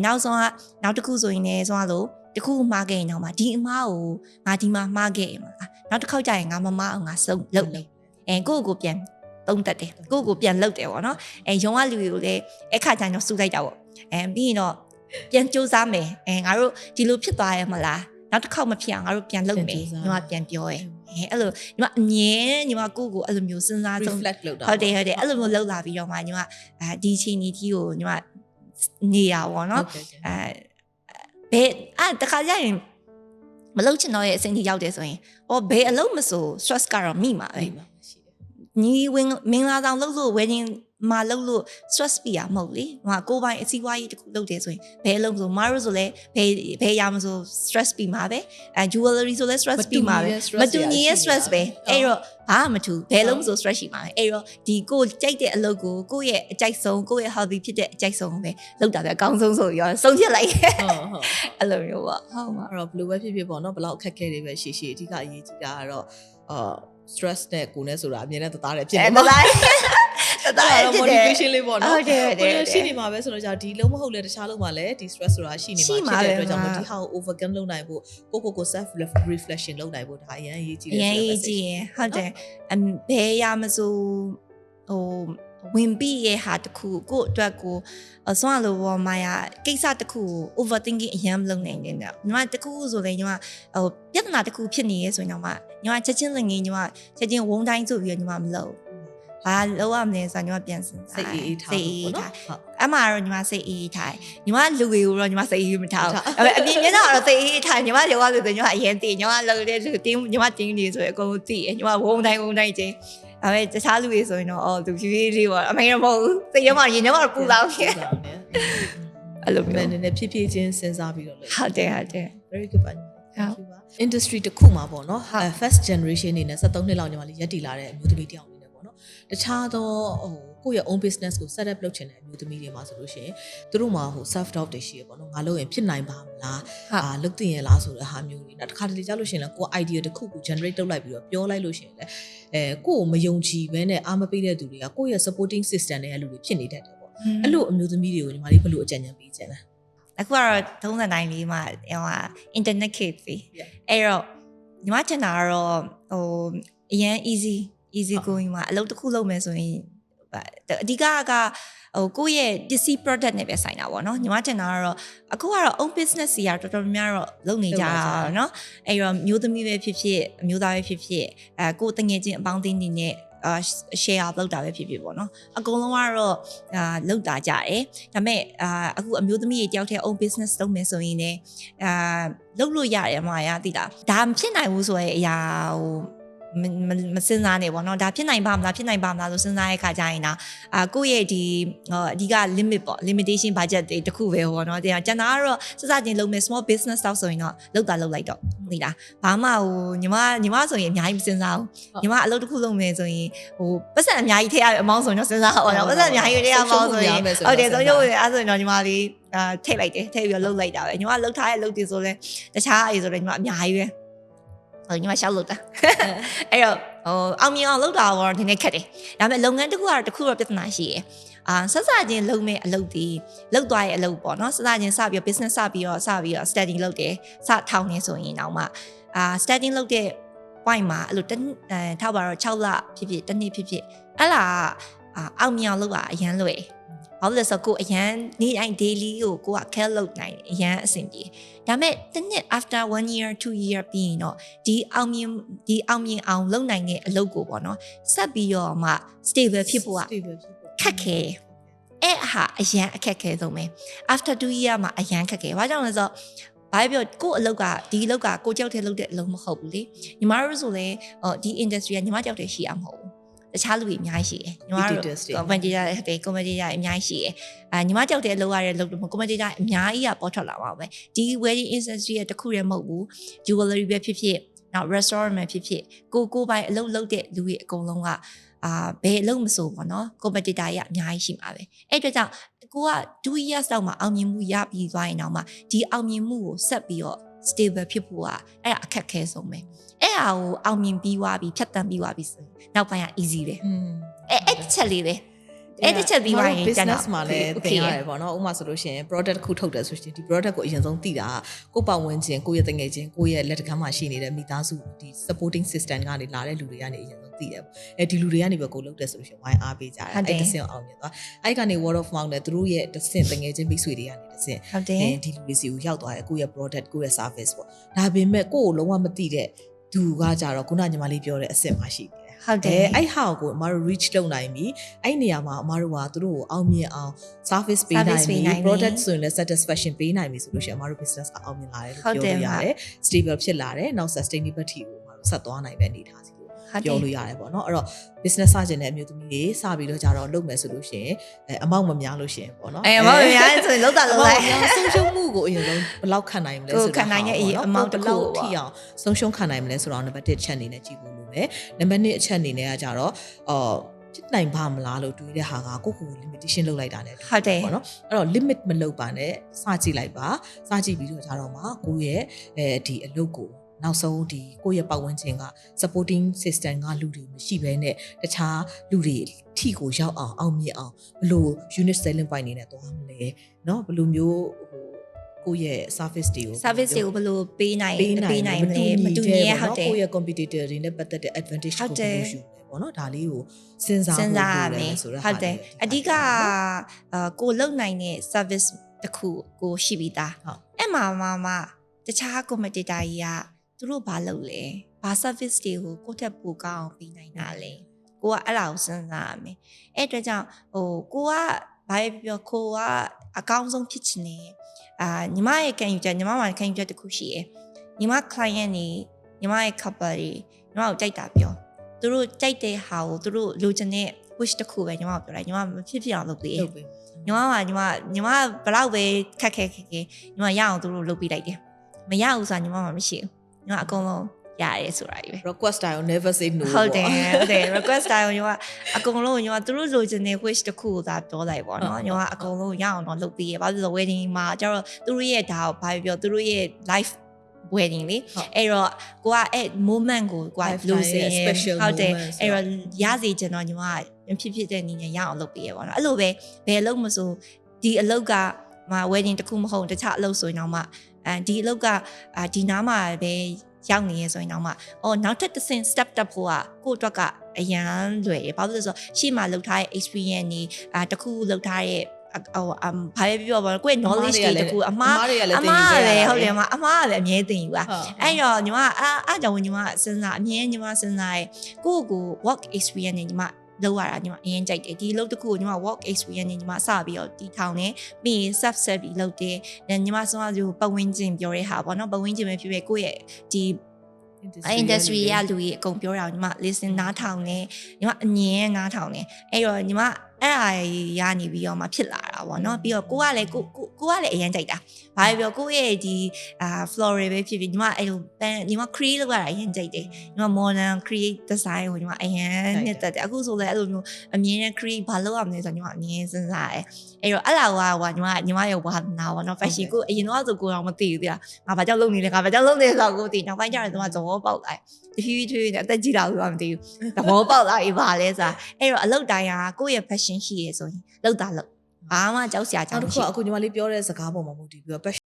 ဲနောက်ဆုံးကနောက်တစ်ခုဆိုရင်လည်းဆိုတော့တခုမှားခဲ့ရင်တော့မှဒီအမားကိုငါဒီမှာမှားခဲ့ရင်နောက်တစ်ခေါက်ကျရင်ငါမမအောင်ငါစုံလုပ်မယ်ကိုကိုပြန်တုံးတက်တယ်ကိုကိုပြန်လုပ်တယ်ပေါ့နော်ရုံကလူတွေကိုလည်းအခါကျရင်တော့စူလိုက်တာပေါ့ပြီးရင်တော့ပြန်စူးစမ်းမယ်ငါတို့ဒီလိုဖြစ်သွားရဲ့မလားနောက်တစ်ခေါက်မဖြစ်အောင်ငါတို့ပြန်လုပ်မယ်ညီမပြန်ပြောရဲအဲ့လိုညီမအမြဲညီမကိုကိုအဲ့လိုမျိုးစဉ်းစားဆုံး reflect လုပ်တာဟုတ်တယ်အဲ့လိုမျိုးလုပ်လာပြီးတော့မှညီမဒီချင်းဒီကိုညီမနေရပါတော့ဘယ်တခါကျရင်မလုပ်ချင်တော့ရဲ့အဆင့်ကြီးရောက်တယ်ဆိုရင်ဘယ်အလုပ်မဆို stress ကတော့မိမှာပဲညီဝင်မင်္ဂလာဆောင်လုပ်လို့ wedding မှာလုပ်လို့ stress ပြရမဟုတ်လေဟိုကိုပိုင်အစည်းအဝေးတစ်ခုလုပ်တယ်ဆိုရင်ဘယ်အလုပ်ဆိုမရိုးဆိုလဲဘယ်ရမဆို stress ပြီးမှာပဲjewelry ဆိုလဲ stress ပြီးမှာပဲမတူညီရဲ့ stress ပဲအဲ့တော့ဘာမှမထူဘယ်လုံးဆို stress ရှိမှာပဲအဲ့တော့ဒီကိုကြိုက်တဲ့အလုပ်ကိုကိုယ့်ရဲ့အကြိုက်ဆုံးကိုယ့်ရဲ့ hobby ဖြစ်တဲ့အကြိုက်ဆုံးပဲလုပ်တာပဲအကောင်းဆုံးဆိုပြီးတော့ဆုံးဖြတ်လိုက်ဟုတ်အဲ့လိုမျိုးပေါ့ဟုတ်မှာအဲ့တော့ဘယ်လိုပဲဖြစ်ဖြစ်ပေါ့နော်ဘယ်လောက်အခက်အခဲတွေပဲရှိရှိအဓိကအရေးကြီးတာကတော့stress နဲ့ကိုယ်နဲ့ဆိုတာအမြဲတမ်းတသားတယ်ဖြစ်နေမှာဒါတော့ motivation လေးပေါ့နော်ဟုတ်တယ်ရှိနေမှာပဲဆိုတော့じゃဒီလုံးမဟုတ်လဲတခြားလုံးမှာလည်းဒီ stress ဆိုတာရှိနေမှာဖြစ်တဲ့အတွက်ကြောင့်ဒီဟာကို overcome လုပ်နိုင်ဖို့ကို self reflection လုပ်နိုင်ဖို့ဒါအရင်အရေးကြီးတယ်အရင်အရေးကြီးရင်ဟုတ်တယ်ဘယ်ရမဆိုဟိုဝင်ပြီးရဲ့ဟာတခုကိုအတွက်ကိုဆွမ်းလို့ပေါ်မှာကိစ္စတခုကို overthinking အရင်မလုပ်နိုင်တဲ့ညီမတခုဆိုလေညီမပြဿနာတခုဖြစ်နေရဲဆိုရင်တော့ညီမချက်ချင်းလည်းငင်းညီမချက်ချင်းဝုန်းတိုင်းဆိုပြီးတော့ညီမမလုပ်ဘာလို့ရမလဲဆိုတော့ညီမပြန်စဉ်းစားစိတ်အေးထားပေါ့နော်အမှတော့ညီမစိတ်အေးထားညီမလူတွေကိုတော့ညီမစိတ်အေးမထားဘူးအပြင်မျက်နှာတော့စိတ်အေးထားညီမရောဆိုညီမအရင်တည်ညီမလုပ်တဲ့လူတင်းညီမတင်းနေဆိုရင်အကုန်တည်ညီမဝုန်းတိုင်းချင်းဒါပေမဲ့တခြားလူတွေဆိုရင်တော့သူဖြည်းဖြည်းလေးပေါ့အမေတော့မဟုတ်ဘူးစိတ်ထဲမှာရင်ထဲမှာပူလောင်ခဲ့အဲ့လိုမျိုးနည်းနည်းဖြည်းဖြည်းချင်းစဉ်းစားပြီးတော့လေဟုတ်တယ် very good ပါ thank you ပါ industry တစ်ခုမှာပေါ့နော် first generation နေနဲ့73နှစ်လောက်ညီမလေးရက်တည်လာတဲ့အမျိုးသမီးတယောက်နေနဲ့ပေါ့နော်တခြားသောကိုယ့်ရဲ့ own business ကို set up လုပ်ချင်တဲ့အမျိုးသမီးတွေမှာဆိုလို့ရှိရင်သူတို့မှာself doubt တွေရှိရပေါ့နော်ငါလုပ်ရင်ဖြစ်နိုင်ပါမလားလုပ်တင်ရလားဆိုတဲ့ဟာမျိုးတွေနောက်တစ်ခါတလေကြာလို့ရှိရင်လည်းကိုယ် idea တစ်ခုကို generate လုပ်လိုက်ပြီးတော့ပြောလိုက်လို့ရှိရင်လည်းကိုယ်ကိုမယုံကြည်ဘဲနဲ့အားမပေးတဲ့သူတွေကကိုယ့်ရဲ့ supporting system တွေအဲ့လိုတွေဖြစ်နေတတ်တယ်ပေါ့အဲ့လိုအမျိုးသမီးတွေကိုညီမလေးဘယ်လိုအကြံဉာဏ်ပေးချင်လဲအခုကတော့30တိုင်းလေးမှာinternet case အဲ့တော့ညီမထင်တာကတော့အရင် easy going မှာအလုပ်တစ်ခုလုပ်မယ်ဆိုရင်အဓိကကိုယ့်ရဲ့ပစ္စည်း product နဲ့ပဲဆိုင်တာပေါ့နော်ညီမထင်တာကတော့အခုကတော့ own business ကြီးတော်တော်များတော့လုပ်နေကြတာเนาะအဲ့တော့မျိုးသမီးပဲဖြစ်ဖြစ်အမျိုးသားပဲဖြစ်ဖြစ်ကိုယ်တငယ်ချင်းအပေါင်းအသင်းတွေနဲ့share လုပ်တာပဲဖြစ်ဖြစ်ပေါ့နော်အကုန်လုံးကတော့လုပ်တာကြတယ်ဒါပေမဲ့အခုအမျိုးသမီးတွေတယောက်တည်း own business လုပ်မယ်ဆိုရင်လည်းလုပ်လို့ရတယ်မှာရသိလားဒါမဖြစ်နိုင်ဘူးဆိုရင်အရာဟိုမစဉ်းစားနေပေါ့နော်ဒါဖြစ်နိုင်ပါမလားဖြစ်နိုင်ပါမလားလို့စဉ်းစားတဲ့အခါကျရင်ကိုယ့်ရဲ့ဒီအဓိက limit ပေါ့ limitation budget တွေတခုပဲပေါ့နော်ကျန်တာကတော့စစချင်းလုပ်မယ် small business တောက်ဆိုရင်တော့လုပ်လိုက်တော့သိလားဘာမှဟိုညီမဆိုရင်အများကြီးမစဉ်းစားဘူးညီမအလုပ်တစ်ခုလုပ်မယ်ဆိုရင်ဟိုပတ်စံအများကြီးထည့်ရအမောင်းဆိုရင်တော့စဉ်းစားအောင်နော်ပတ်စံအများကြီးထည့်ရအမောင်းဆိုရင်ဟုတ်တယ်ဆုံးရုပ်ဝင်အဲ့ဆိုရင်တော့ညီမလေးထည့်လိုက်တယ်ထည့်ပြီးတော့လုပ်လိုက်တာပဲညီမလုပ်ထားတဲ့လုပ်တွေဆိုလဲတခြားအေးဆိုလဲညီမအများကြီးပဲညီမရှောက်လို့တာအဲ့တော့ အောင်မြင်အောင်လုပ်တာတော့နည်းနည်းခက်တယ်ဒါပေမဲ့လုပ်ငန်းတစ်ခုကတော့တစ်ခုတော့ပြဿနာရှိတယ်ဆက်စချင်းလုပ်မဲ့အလုပ်ဒီလုပ်သွားရဲ့အလုပ်ပေါ့နော်ဆက်စချင်းစပြီးတော့ business စပြီးတော့ study လုပ်တယ်စထောင်နေဆိုရင်တော့မှstudy လုပ်တဲ့ point မှာအဲ့လိုထောက်ပါတော့6လဖြစ်ဖြစ်တစ်နှစ်ဖြစ်ဖြစ်အဲ့လားအောင်မြင်အောင်လုပ်တာအရန်လွယ်ဘာလို့လဲဆိုတော့ကိုအရန်နေ့တိုင်း daily ကိုက care လုပ်နိုင်တယ်အရန်အဆင်ပြေဒါပေမဲ့တစ်နှစ် after 1 year 2 year ပြီးရင်တော့ဒီအောင်မြင်အောင်လုပ်နိုင်တဲ့အလုပ်ကိုပေါ့နော်ဆက်ပြီးတော့မှ stable ဖြစ်ဖို့ကခက်ခဲအဲ့ဟာအရန်အခက်ခဲဆုံးပဲ after 2 year မှာအရန်ခက်ခဲဘာကြောင့်လဲဆိုတော့ဘာပြောကိုအလုပ်ကဒီအလုပ်ကကိုကြောက်တဲ့လုပ်တဲ့အလုပ်မဟုတ်ဘူးလေညီမတို့ဆိုလည်းဒီ industry ကညီမကြောက်တဲ့ရှိအောင်မဟုတ်ဘူးတခြားလူတွေအများကြီးရှိတယ်ညီမတို့ commentator တွေ commentator အများကြီးရှိတယ်ညီမကြောက်တဲ့အလုပ်ရတဲ့လုပ်လို့ commentator အများကြီးကပေါ်ထွက်လာပါပဲဒီ wedding industry ရဲ့တခုတည်းမဟုတ်ဘူး jewelry ပဲဖြစ်ဖြစ်နောက် restaurant ပဲဖြစ်ဖြစ်ကိုပိုင်အလုပ်လုပ်တဲ့လူတွေအကုန်လုံးကဘယ်အလုပ်မဆိုပေါ့နော် competitor ရအများကြီးရှိမှာပဲအဲ့အတွက်ကြောင့်ကိုက2 years လောက်မှအောင်မြင်မှုရပြီးသွားရင်တော့မှဒီအောင်မြင်မှုကိုဆက်ပြီးတော့ stable ဖြစ်ဖို့ကအဲ့ဒါအခက်ခဲဆုံးပဲအဲ့ဟာကိုအောင်မြင်ပြီးသွားပြီးဖြတ်တန်းပြီးသွားပြီးဆိုရင်နောက်ပိုင်းက easy ပဲအဲ့တစ်ချက်လေးပဲအဲ့တစ်ချက်ပြီးသွားရင် business မှာလည်းသင်ရတယ်ပေါ့နော်ဥပမာဆိုလို့ရှိရင် product ခုထုတ်တယ်ဆိုရင်ဒီ product ကိုအရင်ဆုံးသိတာကိုပတ်ဝန်းကျင်ကိုရဲ့တငယ်ချင်းကိုရဲ့လက်တကမ်းမှာရှိနေတဲ့မိသားစုဒီ supporting system ကနေလာတဲ့လူတွေကနေအရင်ဆုံးသိတယ်ပေါ့အဲဒီလူတွေကနေပဲကိုလုပ်တယ်ဆိုလို့ရှိရင်ဝိုင်းအားပေးကြတယ်အဲ့တစ်ဆင့်အောင်မြင်သွားအဲ့ကနေ word of mouth နဲ့သူတို့ရဲ့တစ်ဆင့်တငယ်ချင်းမိတ်ဆွေတွေကနေတစ်ဆင့်ဒီလူတွေစီကိုရောက်သွားတယ်ကိုရဲ့ product ကိုရဲ့ service ပေါ့ဒါပေမဲ့ကိုကိုလုံးဝမသိတဲ့သူကကြတော့ခုနညီမလေးပြောတဲ့အဆင့်မှာရှိတယ်ဟုတ်တယ်အဲ့ဟာကိုအမတို့ reach လုပ်နိုင်ပြီအဲ့နေရာမှာအမတို့ကသူတို့ကိုအောင်မြင်အောင် service ပေးနိုင်ပြီ product ဆိုရင်လည်း satisfaction ပေးနိုင်ပြီဆိုလို့ရှိရင်အမတို့ business ကအောင်မြင်လာတယ်လို့ပြောလို့ရတယ် stable ဖြစ်လာတယ်နောက် sustainability ကိုအမတို့ဆက်သွားနိုင်တဲ့အနေအထားစီကိုပြောလို့ရတယ်ပေါ့နော်အဲ့တော့ business စတင်တဲ့အမျိုးသမီးတွေစပြီးတော့ကြတော့လုပ်မယ်ဆိုလို့ရှိရင်အမောက်မများလို့ရှိရင်ပေါ့နော်အမောက်မများဆိုရင်လောက်တာလောက်လိုက်ဆုံးရှုံးမှုကိုအရင်ဆုံးဘယ်လောက်ခံနိုင်မလဲဆိုတာခံနိုင်ရဲ့အမောက်တစ်ခုကိုထိအောင်ဆုံးရှုံးခံနိုင်မလဲဆိုတော့နံပါတ်1ချက်အနေနဲ့ကြည့်ဖို့လိုမယ်နံပါတ်2အချက်အနေနဲ့ကကြတော့ဖြစ်နိုင်ပါမလားလို့တွေးတဲ့ဟာကကိုယ့်ကိုယ် limitation လုပ်လိုက်တာ ਨੇ ဟုတ်တယ်ပေါ့နော်အဲ့တော့ limit မလုပ်ပါနဲ့စကြည့်လိုက်ပါစကြည့်ပြီးတော့ကြတော့မှကိုယ့်ရဲ့ဒီအလုပ်ကိုနောက်ဆုံးဒီကိုယ့်ရဲ့ပတ်ဝန်းကျင်က supporting system ကလူတွေမရှိဘဲနဲ့တခြားလူတွေထိကိုရောက်အောင်မြင်အောင်ဘယ်လို unit selling point နေနဲ့သွားမလဲเนาะဘယ်လိုမျိုးကိုယ့်ရဲ့ service တွေကိုဘယ်လိုပေးနိုင်မလဲမတူညီရဲ့ဟုတ်တယ်ကိုယ့်ရဲ့ competitor တွေနဲ့ပတ်သက်တဲ့ advantage ကိုဘယ်လိုယူလဲပေါ့နော်ဒါလေးကိုစဉ်းစားဖို့လိုတယ်ဆိုတော့ဟုတ်တယ်အဓိကကိုလုံနိုင်တဲ့ service တစ်ခုကိုရှိပြီးသားအဲ့မှာတခြား competitor ကြီးကသူတို့ဘာလုပ်လဲဘာ service တွေကိုကိုယ့်ထက်ပိုကောင်းအောင်ပေးနိုင်တာလဲကိုကအဲ့ဒါကိုစဉ်းစားရမယ်အဲ့အတွက်ကြောင့်ကိုကဘာပြောကိုကအကောင်းဆုံးဖြစ်ချင်တယ်ညီမရဲ့ခံယူချက်ညီမမှာခံယူချက်တစ်ခုရှိရယ်ညီမ client တွေညီမရဲ့ couple တွေညီမကိုကြိုက်တာပြောသူတို့ကြိုက်တဲ့ဟာကိုသူတို့လိုချင်တဲ့ wish တစ်ခုပဲညီမကိုပြောလိုက်ညီမမဖြစ်အောင်လုပ်ပေးညီမဘယ်လောက်ပဲခက်ခဲညီမရအောင်သူတို့လုပ်ပေးလိုက်တယ်မရဘူးဆိုတာညီမမှမရှိဘူးညီမအကုန်လုံးရတယ်ဆိုတာကြီးပဲ request style never say no ဟုတ်တယ် request style ညီမအကုန်လုံးညီမသူတို့လိုချင်တဲ့ wish တစ်ခုကိုသာပြောလိုက်ပေါ့နော်ညီမအကုန်လုံးရအောင်တော့လုပ်ပေးရဘာလို့လဲ wedding မှာကျတော့သူတို့ရဲ့ဒါကိုဘာပြောသူတို့ရဲ့ life wedding လေအဲ့တော့ကိုကအဲ့ moment ကိုလူစင်ဟုတ်တယ်အဲ့တော့ရစီချင်တော့ညီမဖြစ်တဲ့နည်းနဲ့ရအောင်လုပ်ပေးရပေါ့နော်အဲ့လိုပဲဘယ်အလုပ်မဆိုဒီအလုပ်ကwedding တစ်ခုမဟုတ်တခြားအလုပ်ဆိုရင်တော့မှဒီအလုပ်ကဒီနားမှာပဲရောက်နေရဆိုရင်တော့မှနောက်ထပ်တစ်ဆင့် step တက်ဖို့ကကိုယ့်အတွက်ကအရန်လွယ်တယ်ဘာလို့လဲဆိုတော့ရှေ့မှာလုပ်ထားတဲ့ experience တွေတစ်ခုလုပ်ထားတဲ့ဘာပဲပြောပါကိုယ့် knowledge တွေတခုအမှားပဲဟုတ်တယ်အမှားပဲအမြဲတင်ယူပါအဲ့တော့ညီမအားကြောင့်ညီမစဉ်းစားအမြဲညီမစဉ်းစားရဲကိုယ့်ကို work experience နဲ့ညီမလောက်ရတာညီမအရင်ကြိုက်တယ်ဒီလုပ်တစ်ခုကိုညီမ work experience နဲ့ညီမစပြီးတော့တီထောင်နေပြီး self service လုပ်တယ်ညီမဆုံးအပတ်ဝန်းကျင်ပြောရဲဟာပေါ့နော်ပတ်ဝန်းကျင်ပဲဖြစ်ဖြစ်ကိုယ့်ရဲ့ဒီ industry ရလူကြီးအကုန်ပြောတာညီမ listen နားထောင်နေညီမအမြင်နားထောင်နေအဲ့တော့ညီမ အဲ့ဒါရနေပြီးတော့မှဖြစ်လာတာပေါ့နော်ပြီးတော့ကိုကလည်းအရင်ကြိုက်တာဘာပဲပြောကိုရဲ့ဒီfloral ပဲဖြစ်ဖြစ်ညီမအဲ့လိုညီမ create လုပ်ရတာအရင်ကြိုက်တယ်ညီမ modern create design ကိုညီမအရင်နှစ်သက်တယ်အခုဆိုလည်းအဲ့လိုမျိုးအမြင်နဲ့ create ဘာလုပ်ရမလဲဆိုတော့ညီမအမြင်စဉ်းစားတယ်အဲ့တော့အဲ့လာကညီမရဲ့ဝါသနာပေါ့နော် fashion ကိုအရင်တော့ဆိုကိုတော့မသိဘူးတရားငါဘာကြောင့်လုပ်နေလဲငါဘာကြောင့်လုပ်နေလဲဆိုတော့ကိုသိနောက်ပိုင်းကျတော့ညီမသဘောပေါက်လာတဖြည်းဖြည်းနဲ့အသက်ကြီးလာလို့တော့မသိဘူးသဘောပေါက်လာပြီပါလဲဆိုတာအဲ့တော့အလုပ်တိုင်းကကိုယ့်ရဲ့ passion ရှိရဆိုရင်လုပ်တာလုပ်ဘာမှကြောက်စရာကြောက်မရှိဘူးအခုညီမလေးပြောတဲ့စကားပေါ်မှာမဟုတ်ဘူးပြီးတော့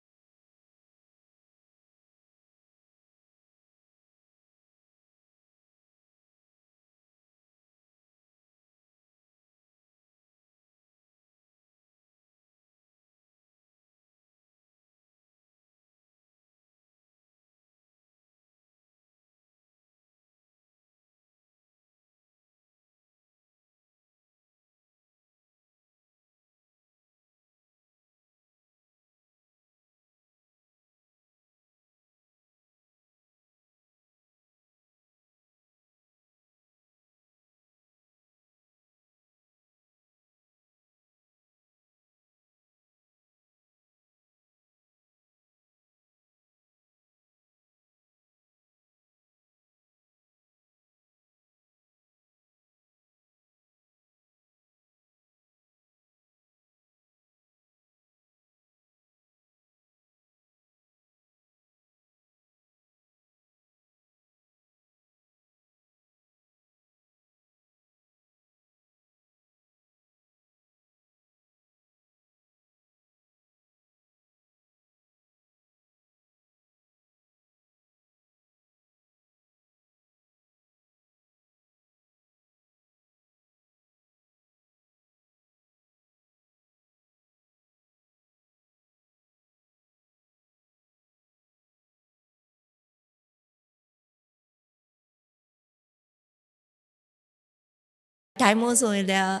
diamond ဆိုရင်လည်း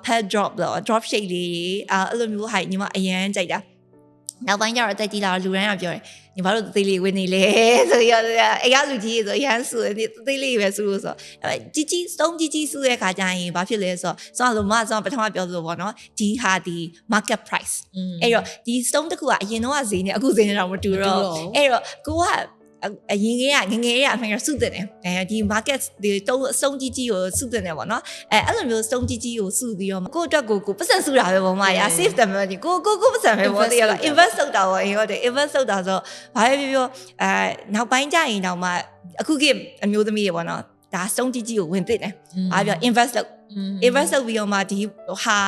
pet drop လို့ drop shade လေးအဲ့လိုမျိုးဟာညီမအရန်ကြိုက်တာနောက်ပိုင်းကျတော့တက်ကြီးလာတော့လူတိုင်းကပြောတယ်ညီမတို့သေးလေးဝင်နေလေဆိုရအဲ့ကလူကြီးဆိုရမ်းဆူတယ်သေးလေးပဲဆူလို့ဆိုကြီးစုံကြီးဆူတဲ့ခါကျရင်ဘာဖြစ်လဲဆိုတော့လို့ပထမပြောလို့ပေါ့နော်ဒီဟာဒီ market price အဲ့တော့ဒီ stone တစ်ခုကအရင်တော့ဈေးနဲ့အခုဈေးနဲ့တော့မတူတော့အဲ့တော့ကိုကအရင်ကငငယ်ရအမှန်ကစုတင်တယ်ဒီ market ဒီတုံးအစုံကြီးကိုစုတင်တယ်ပေါ့နော်အဲ့လိုမျိုးစုံကြီးကိုစုပြီးတော့ကိုအတွက်ကိုပတ်စံစုတာပဲပေါ့မရ save တယ်မယ်ကိုပတ်စံပဲပေါ့တရားက invest လုပ်တာပေါ့ဟုတ်တယ် invest လုပ်တာဆိုဘာပဲပြောနောက်ပိုင်းကျရင်တော့မှအခုကအမျိုးသမီးတွေပေါ့နော်ဒါစုံကြီးကိုဝင်သစ်တယ်ဘာပြော invest လုပ်ပြီးတော့မှဒီဟာ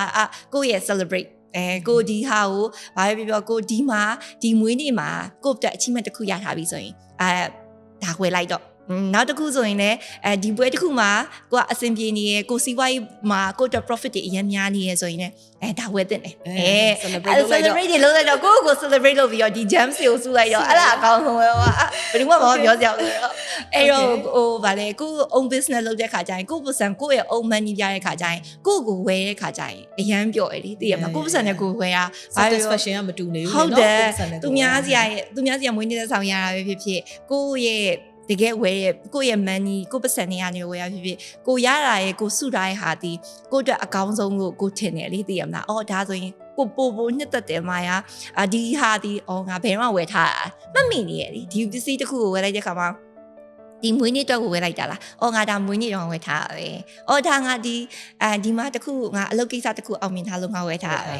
ကိုရဲ့ celebrateကိုဒီဟာကိုဘာပဲပြောကိုဒီမှာဒီမွေးနေ့မှာကိုတက် achievement တစ်ခုရထားပြီဆိုရင်ဒါဝယ်လိုက်တော့နောက်တစ်ခုဆိုရင်လည်းဒီပွဲတစ်ခုမှာကိုကအဆင်ပြေနေရယ်ကိုစီးပွားရေးမှာကိုတက် profit တွေအရင်များနေရယ်ဆိုရင်လည်းဒါဝယ်တဲ့celebrate တွေလုပ်လိုက်တော့ကို celebrate လုပ်ပြီးတော့ဒီ gems တွေကိုစုလိုက်တော့အဲ့ဒါအကောင်းဆုံးပဲဘယ်သူမှမပြောကြဘူးအဲ့တော့ဟိုဗာလေကို own business လုပ်တဲ့ခါကျရင်ကိုပတ်စံကိုရဲ့ own money ပြတဲ့ခါကျရင်ကိုဝယ်တဲ့ခါကျရင်အရန်ပျော်တယ်လေသိရမလားကိုပတ်စံနဲ့ကိုဝယ်တာ satisfaction ကမတူနေဘူးဟုတ်တယ်သူများစီကမွေးနေ့ဆောင်ရတာပဲဖြစ်ကိုရဲ့တကယ်ဝယ်ကိုရဲ့ money ကိုပတ်စံနေရနေဝယ်ရဖြစ်ကိုရတာရဲ့ကိုစုတာရဲ့ဟာဒီကိုအတွက်အကောင်းဆုံးကိုထင်တယ်လေသိရမလားအော်ဒါဆိုရင်ကိုပိုနှစ်သက်တယ်မာယာဒီဟာဒီအော်ငါဘယ်တော့ဝယ်ထားတာမမိနေရလေဒီပစ္စည်းတစ်ခုကိုဝယ်လိုက်တဲ့ခါမှာဒီမွေးနေ့တော့ကိုဝယ်လိုက်တာလားအော်ငါဒါမွေးနေ့တော့ဝယ်ထားတာပဲအော်ဒါငါဒီမှာတစ်ခုငါအလုပ်ကိစ္စတစ်ခုအောင်မြင်ထားလို့ငါဝယ်ထားတာပဲ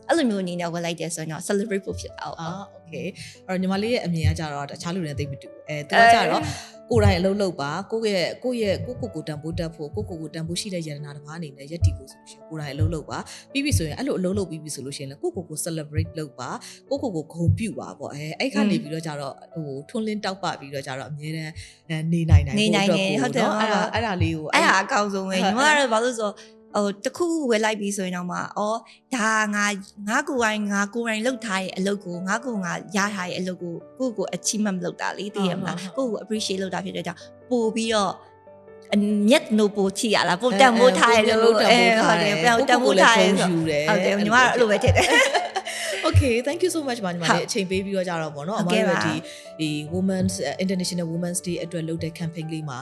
အဲ့လိုမျိုးအနေနဲ့ဝယ်လိုက်တယ်ဆိုရင်တော့ celebrate ဖို့ဖြစ်အောင်okay အဲ့တော့ညီမလေးရဲ့အမြင်ကကြတော့တခြားလူတွေနဲ့သိမတူသူကကြတော့ကိုယ်တိုင်အလုပ်လုပ်ပါကိုတန်ဖိုးတက်ဖို့ကိုတန်ဖိုးရှိတဲ့ယန္တနာတစ်ပါးအနေနဲ့ယက်တီကိုဆိုလို့ရှိရင်ကိုယ်တိုင်အလုပ်လုပ်ပါပြီးပြီဆိုရင်အဲ့လိုအလုပ်လုပ်ပြီးပြီဆိုလို့ရှိရင်လည်းကို celebrate လုပ်ပါကိုဂုဏ်ပြုပါပေါ့အဲ့ခါနေပြီးတော့ကြတော့ဟိုထွန်းလင်းတောက်ပပြီးတော့ကြတော့အမြဲတမ်းနေနိုင်ဟုတ်တယ်အဲ့ဒါလေးကိုအဲ့ဒါအကောင်းဆုံးပဲညီမကတော့ဘာလို့ဆိုတခုဝယ်လိုက်ပြီးဆိုရင်တော့မှဒါငါကိုယ်တိုင်လုပ်ထားရဲ့အလုပ်ကိုငါရထားရဲ့အလုပ်ကို achievement လုပ်တာလေသိရမလားကို appreciate လုပ်တာဖြစ်တဲ့ကြောင့်ပို့ပြီးတော့အမျက်နှိုးပို့ချရလားပို့တန်မိုးထားရဲ့လို့ဟုတ်တယ်တန်မိုးထားရဲ့ဆိုဟုတ်တယ်ညီမကတော့အဲ့လိုပဲထင်တယ်Okay thank you so much ညီမလေးအချိန်ပေးပြီးတော့ကြတော့ပေါ့နော်အမတို့ဒီ Women's International Women's Day အတွက်လုပ်တဲ့ campaign လေးမှာ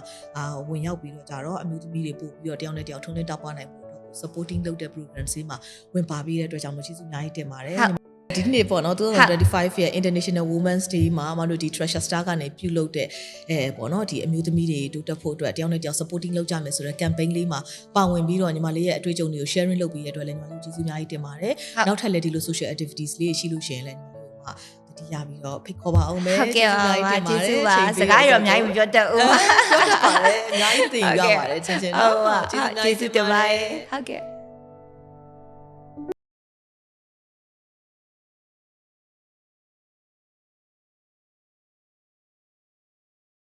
ဝင်ရောက်ပြီးတော့ကြတော့အမျိုးသမီးတွေပို့ပြီးတော့တယောက်နဲ့တယောက်ထုံးလင်းတောက်ပွားနိုင်ဖို့ supporting လုပ်တဲ့ program တွေမှာဝင်ပါပြီးတဲ့အတွက်ကြောင့်မို့ကျေးဇူးအများကြီးတင်ပါတယ် ဟုတ် ဒီနေ့ပေါ့နော်2025 year International Women's Day မှာမတို့ဒီ Treasure Star ကနေပြုလုပ်တဲ့ပေါ့နော်ဒီအမျိုးသမီးတွေတိုးတက်ဖို့အတွက်တယောက်နဲ့တယောက် supporting လုပ်ကြမယ်ဆိုတော့ campaign လေးမှာပါဝင်ပြီးတော့ညီမလေးရဲ့အတွေ့အကြုံတွေကို sharing လုပ်ပြီးတဲ့အတွက်လည်းညီမလေးကျေးဇူးအများကြီးတင်ပါတယ်နောက်ထပ်လည်းဒီလို social activities လေးရှိလို့ရှိရင်လည်းညီမလေးကတတိယပြီးတော့ဖိတ်ခေါ်ပါအောင်မယ် ဟုတ်ကဲ့ပါကျေးဇူးပါစကားရောအများကြီးမပြောတတ်ဘူး ပြောတတ်ပါတယ်အများကြီးသင်ရပါတယ်ချင်းချင်းနော် ကျေးဇူးတင်ပါတယ်ဟုတ်ကဲ့